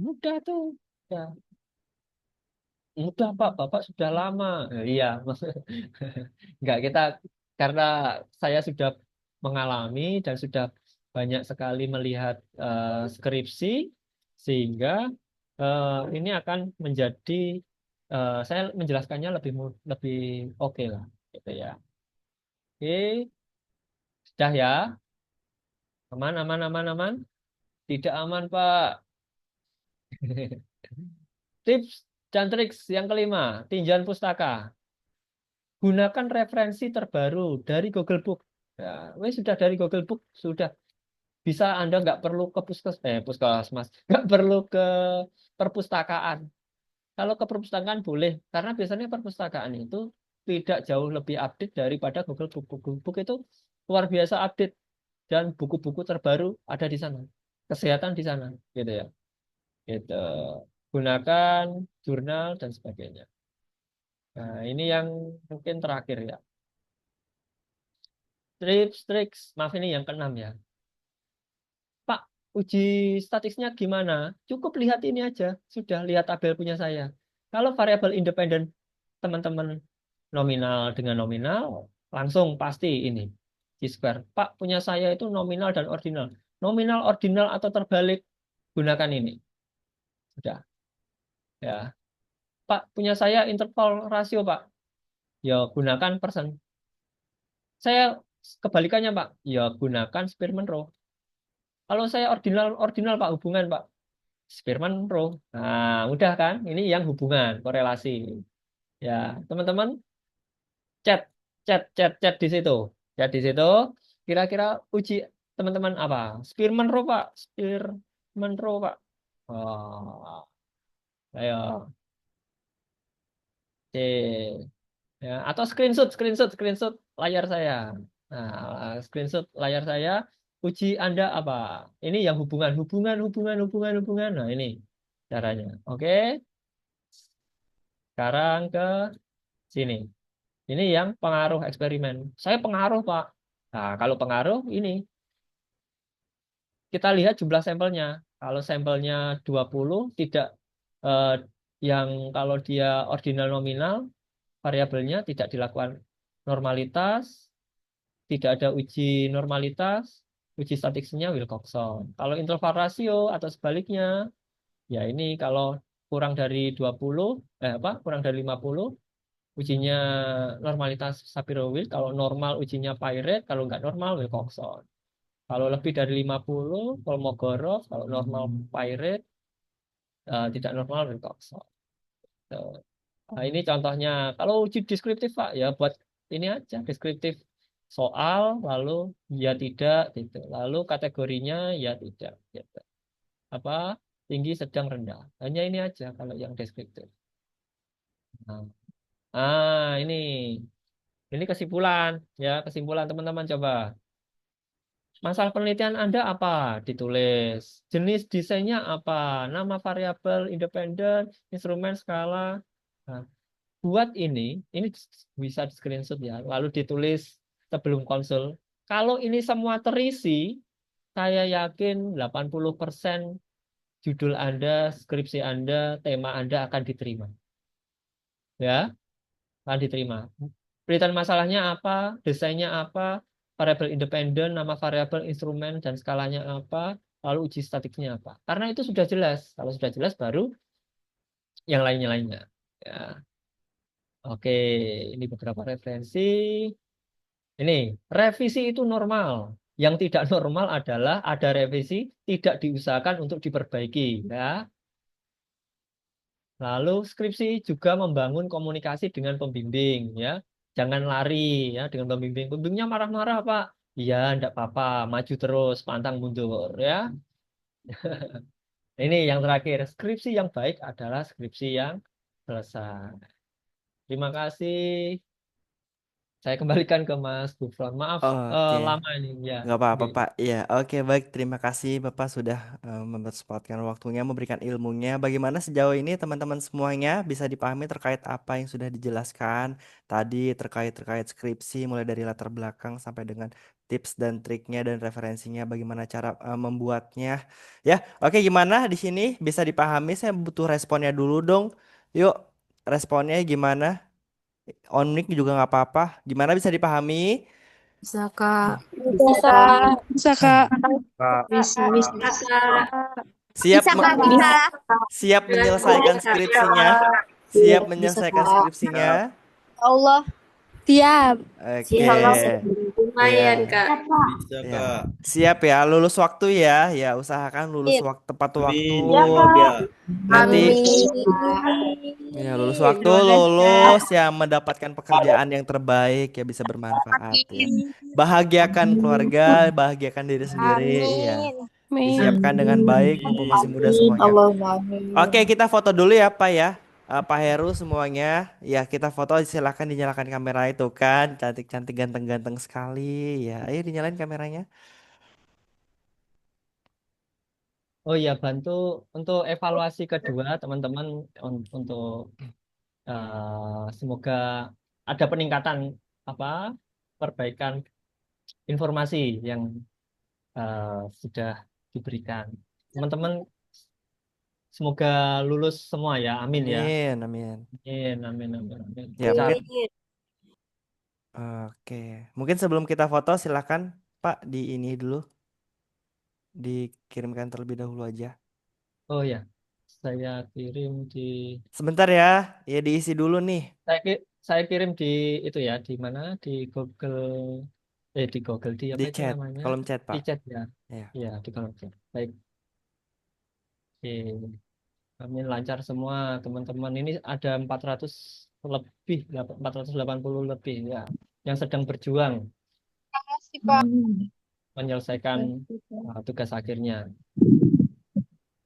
Mudah tuh, ya. Mudah Pak, Bapak sudah lama. Iya, nggak kita. karena saya sudah mengalami dan sudah banyak sekali melihat skripsi, sehingga ini akan menjadi saya menjelaskannya lebih oke lah, gitu ya. Oke, sudah ya, aman, aman, aman, aman. Tidak aman, Pak. Tips dan trik yang kelima, tinjauan pustaka. Gunakan referensi terbaru dari Google Book. Ya, wes sudah dari Google Book sudah bisa, Anda nggak perlu ke puskesmas, nggak perlu ke perpustakaan. Kalau ke perpustakaan boleh, karena biasanya perpustakaan itu tidak jauh lebih update daripada Google Book. Google Book itu luar biasa update dan buku-buku terbaru ada di sana. Kesehatan di sana, gitu ya. Gitu. Gunakan jurnal dan sebagainya. Nah, ini yang mungkin terakhir ya. Triks, maaf ini yang keenam ya. Pak, uji statistiknya gimana? Cukup lihat ini aja. Sudah lihat tabel punya saya. Kalau variabel independen teman-teman nominal dengan nominal, langsung pasti ini. Chi-square. Pak, punya saya itu nominal dan ordinal. Nominal, ordinal, atau terbalik, gunakan ini. Sudah. Ya. Pak, punya saya interval rasio, Pak. Ya, gunakan persen. Saya kebalikannya, Pak. Ya, gunakan Spearman Rho. Kalau saya ordinal, ordinal, Pak, hubungan, Pak. Spearman Rho. Nah, mudah kan? Ini yang hubungan, korelasi. Ya, teman-teman, chat, chat di situ. Chat di situ. Kira-kira uji teman-teman apa? Spearman Rho, Pak. Spearman Rho, Pak. Oh, ayo. C. Ya, atau screenshot layar saya. Nah, screenshot layar saya. Uji Anda apa? Ini yang hubungan. Nah, ini caranya. Oke, sekarang ke sini. Ini yang pengaruh eksperimen. Saya pengaruh, Pak. Nah, kalau pengaruh ini kita lihat jumlah sampelnya. Kalau sampelnya 20 tidak eh, yang kalau dia ordinal nominal, variabelnya tidak dilakukan normalitas, tidak ada uji normalitas, uji statistiknya Wilcoxon. Kalau interval rasio atau sebaliknya, ya ini kalau kurang dari 20, kurang dari 50, ujinya normalitas Shapiro-Wilk. Kalau normal ujinya Poirot, kalau nggak normal Wilcoxon. Kalau lebih dari 50, Kolmogorov. Kalau normal Poirot, tidak normal Wilcoxon. Tuh. Nah, ini contohnya. Kalau uji deskriptif, Pak, ya buat ini aja, deskriptif soal, lalu ya tidak, gitu. Lalu kategorinya ya tidak, gitu. Apa? Tinggi, sedang, rendah. Hanya ini aja kalau yang deskriptif. Nah, ini. Ini kesimpulan, ya, kesimpulan teman-teman coba. Masalah penelitian Anda apa? Ditulis. Jenis desainnya apa? Nama variabel, independen, instrumen, skala. Nah, buat ini bisa di screenshot ya, lalu ditulis sebelum konsul. Kalau ini semua terisi, saya yakin 80% judul Anda, skripsi Anda, tema Anda akan diterima. Ya, akan diterima. Penelitian masalahnya apa, desainnya apa, variabel independen, nama variabel, instrumen, dan skalanya apa, lalu uji statiknya apa. Karena itu sudah jelas. Kalau sudah jelas, baru yang lainnya-lainnya. Ya. Oke, ini beberapa referensi. Ini, revisi itu normal. Yang tidak normal adalah ada revisi tidak diusahakan untuk diperbaiki, ya. Lalu skripsi juga membangun komunikasi dengan pembimbing, ya. Jangan lari, ya, dengan pembimbing. Pembimbingnya marah-marah, Pak. Iya, enggak apa-apa, maju terus, pantang mundur, ya. Ini yang terakhir, skripsi yang baik adalah skripsi yang selesai. Terima kasih. Saya kembalikan ke Mas Gufron. Maaf, Oke. lama ini, ya. Nggak apa-apa, Oke. Pak. Iya, oke, baik. Terima kasih, Bapak, sudah mempersempatkan waktunya, memberikan ilmunya. Bagaimana sejauh ini teman-teman semuanya bisa dipahami terkait apa yang sudah dijelaskan tadi terkait skripsi, mulai dari latar belakang sampai dengan tips dan triknya dan referensinya, bagaimana cara membuatnya. Ya, oke, gimana di sini bisa dipahami? Saya butuh responnya dulu dong. Yuk, responnya gimana? On mic juga nggak apa-apa. Gimana bisa dipahami? Bisa Kak. Bisa, Kak. Bisa, Kak. Kak, Bisa, Kak. bisa, Kak. Siap Bisa, Kak, bisa. siap menyelesaikan Bisa. skripsinya? Siap Bisa menyelesaikan Kak. skripsinya? Allah. Siap. Oke. Kalau Siap. lumayan, Ya. Kak. Bisa, Ya, Kak. siap ya, lulus waktu ya. Ya, usahakan lulus Amin. waktu tepat waktu. Amin. Ya, Ya. Kak. Nanti ya lulus Amin. waktu, lulus ya mendapatkan pekerjaan yang terbaik ya bisa bermanfaat ya. Bahagiakan keluarga, bahagiakan diri sendiri ya. Amin. Amin. Disiapkan dengan baik, mumpung masih muda Amin. semuanya. Allahumma Oke, amin. kita foto dulu ya, Pak ya. Pak Heru semuanya. Ya, kita foto silahkan dinyalakan kamera itu kan. Cantik-cantik ganteng-ganteng sekali ya. Ayo dinyalain kameranya. Oh iya, bantu untuk evaluasi kedua teman-teman untuk semoga ada peningkatan apa perbaikan informasi yang sudah diberikan. Teman-teman semoga lulus semua ya. Amin ya. Amin, amin. Amin, amin, amin, amin. Ya, Lancar. mungkin Amin. oke. Mungkin sebelum kita foto silakan Pak di ini dulu dikirimkan terlebih dahulu aja. Oh ya, saya kirim di Sebentar ya, ya diisi dulu nih. saya kirim di itu ya, di mana? Di Google di Di apa itu chat, namanya? kolom chat, Di Pak. chat ya. Ya. Iya, di kolom chat. Baik. Oke. Amin lancar semua teman-teman. Ini ada 400 lebih, 480 lebih ya, yang sedang berjuang Makasih, Pak. menyelesaikan tugas akhirnya.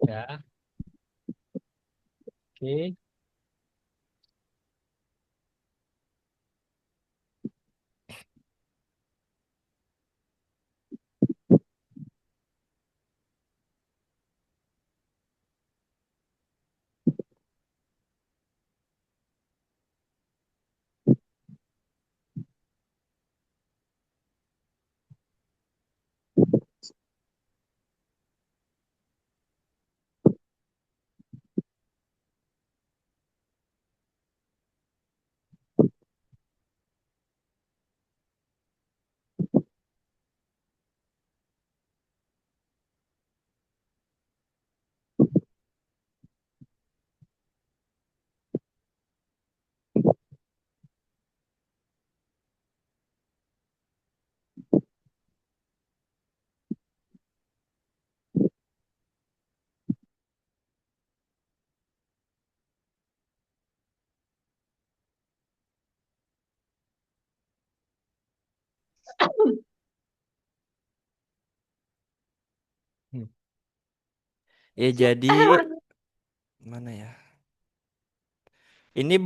Ya, oke. Hmm. Ya jadi mana ya? Ini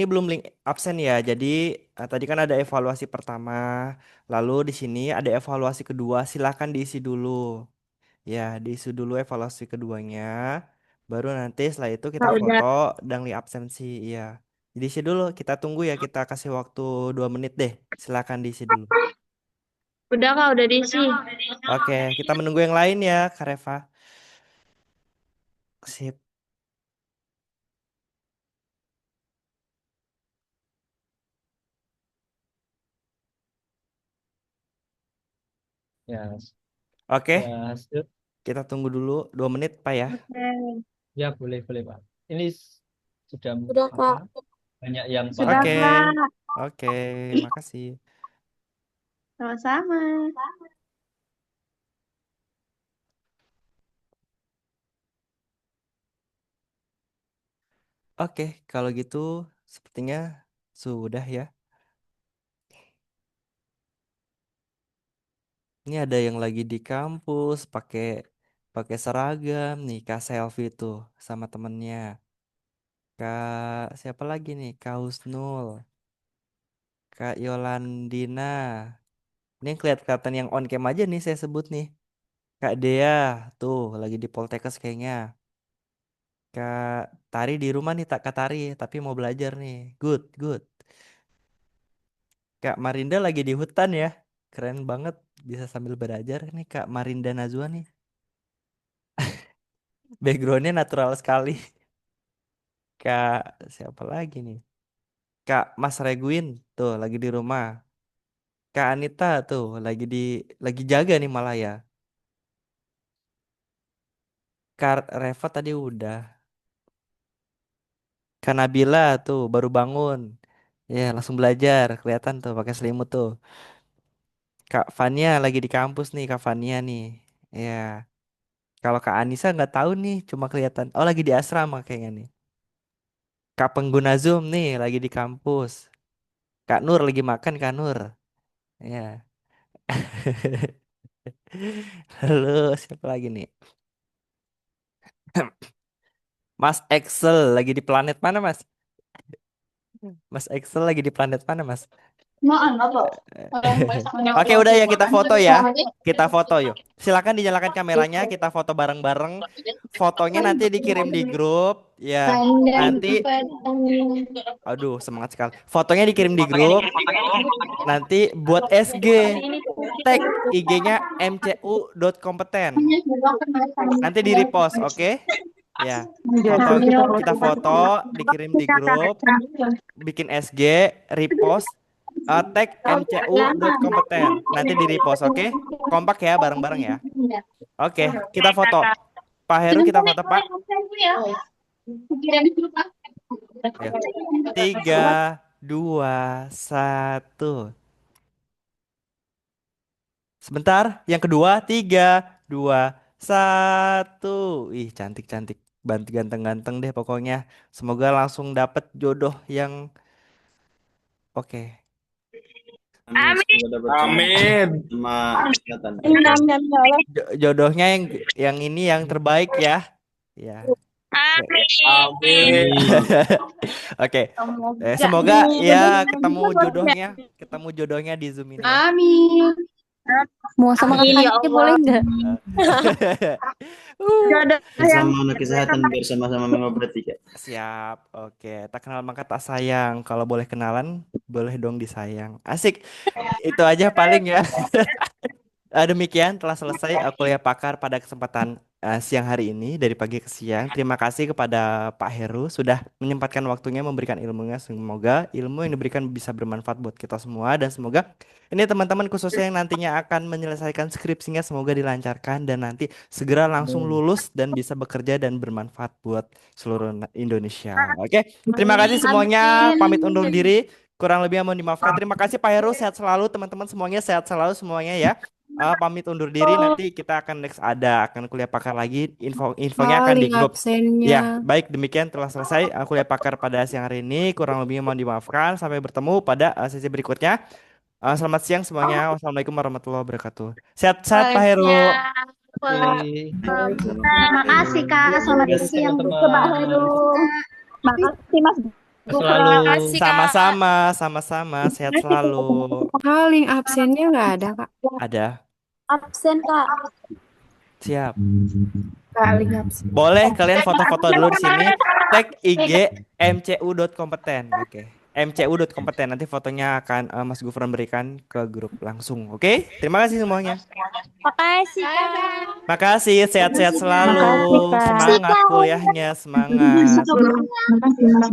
belum link absen ya. Jadi tadi kan ada evaluasi pertama, lalu di sini ada evaluasi kedua. Silakan diisi dulu. Ya, diisi dulu evaluasi keduanya. Baru nanti setelah itu kita Kak, udah. foto dan link absensi. Iya. Jadi isi dulu. Kita tunggu ya. Kita kasih waktu 2 menit deh. Silakan diisi dulu. Udah, Kak, udah diisi. Oke, kita menunggu yang lain ya, Kak Reva. Sip. Ya, Oke, ya, kita tunggu dulu 2 menit, Pak ya. Oke. ya boleh boleh Pak. Ini sudah Udah, apa? Kak. Banyak yang Sudah, Oke, paham. Kak. oke, makasih. Sama-sama. Oke, kalau gitu sepertinya sudah ya. Ini ada yang lagi di kampus pakai pakai seragam nih, Kak Selfie tuh sama temennya. Kak siapa lagi nih? Kak Husnul, Kak Yolandina. Ini yang kelihatan yang on cam aja nih saya sebut nih. Kak Dea tuh lagi di Poltekkes kayaknya. Kak Tari di rumah nih, tak Kak Tari tapi mau belajar nih. Good, good. Kak Marinda lagi di hutan ya. Keren banget bisa sambil belajar nih Kak Marinda Najwa nih. Backgroundnya natural sekali. Kak siapa lagi nih? Kak Mas Reguin tuh lagi di rumah. Kak Anita tuh lagi jaga nih malah ya. Kak Reva tadi udah. Kak Nabila tuh baru bangun. Ya, langsung belajar. Kelihatan tuh pakai selimut tuh. Kak Fania lagi di kampus nih, Kak Fania nih. Ya, kalau Kak Anissa nggak tahu nih, cuma kelihatan. Oh, lagi di asrama kayaknya nih. Kak pengguna Zoom nih lagi di kampus. Kak Nur lagi makan, Kak Nur. Ya. Halo, siapa lagi nih? Mas Excel lagi di planet mana, Mas? Mas Excel lagi di planet mana, Mas? Oke, udah ya kita foto ya. Kita foto yuk. Silakan dinyalakan kameranya, kita foto bareng-bareng. Fotonya nanti dikirim di grup. Ya, nanti, aduh semangat sekali. Fotonya dikirim di grup. Nanti buat SG, tag IG-nya mcu.kompeten. Nanti di repost, oke? Ya, foto kita foto, dikirim di grup, bikin SG, repost, tag mcu.kompeten. Nanti di repost, oke? Kompak ya, bareng-bareng ya. Oke, kita foto. Pak Heru kita foto, Pak. Ayo. 3, 2, 1. Sebentar, yang kedua, 3, 2, 1. Ih, cantik-cantik. Bantu ganteng-ganteng deh pokoknya. Semoga langsung dapet jodoh yang oke. Amin. Semoga dapat Amin. sama kesehatan. Jodohnya yang ini yang terbaik ya. Ya. Amin. Oke. Semoga ya ketemu jodohnya di Zoom ini ya. Amin. Mau sama Amin, ya kakaknya Allah. boleh nggak? Jodoh yang Bersama kesehatan bersama-sama mengobati, Kak. Siap. Oke, tak kenal maka tak sayang. Kalau boleh kenalan, boleh dong disayang. Asik. Itu aja paling ya. Demikian telah selesai kuliah pakar pada kesempatan siang hari ini dari pagi ke siang. Terima kasih kepada Pak Heru sudah menyempatkan waktunya memberikan ilmunya. Semoga ilmu yang diberikan bisa bermanfaat buat kita semua dan semoga ini teman-teman khususnya yang nantinya akan menyelesaikan skripsinya semoga dilancarkan dan nanti segera langsung lulus dan bisa bekerja dan bermanfaat buat seluruh Indonesia. Oke, terima kasih semuanya. Pamit undur diri. Kurang lebih mohon dimaafkan. Terima kasih Pak Heru. Sehat selalu teman-teman semuanya. Sehat selalu semuanya ya. Pamit undur diri nanti kita akan next akan kuliah pakar lagi infonya akan di Link grup. absennya. Ya, baik demikian telah selesai kuliah pakar pada siang hari ini. Kurang lebihnya mohon dimaafkan. Sampai bertemu pada sesi berikutnya. Selamat siang semuanya. Wassalamualaikum warahmatullahi wabarakatuh. Sehat-sehat Pak Heru. Oke. Terima kasih Kak. Selamat Terima kasih, siang teman-teman. ke Pak Heru. Makasih Mas. Selalu. Sama-sama, sama-sama. Sehat selalu. Kak, link absennya nggak ada, Kak. Ada. Absen Kak. Siap. Kak, link absen. Boleh kalian foto-foto dulu di sini. Tag IG mcu.kompeten. Oke. mcu.kompeten. Nanti fotonya akan Mas Gufron berikan ke grup langsung. Oke? Terima kasih semuanya. Makasih Kak. Makasih, sehat-sehat selalu. Makasih, Kak. Semangat kuliahnya, semangat. Makasih.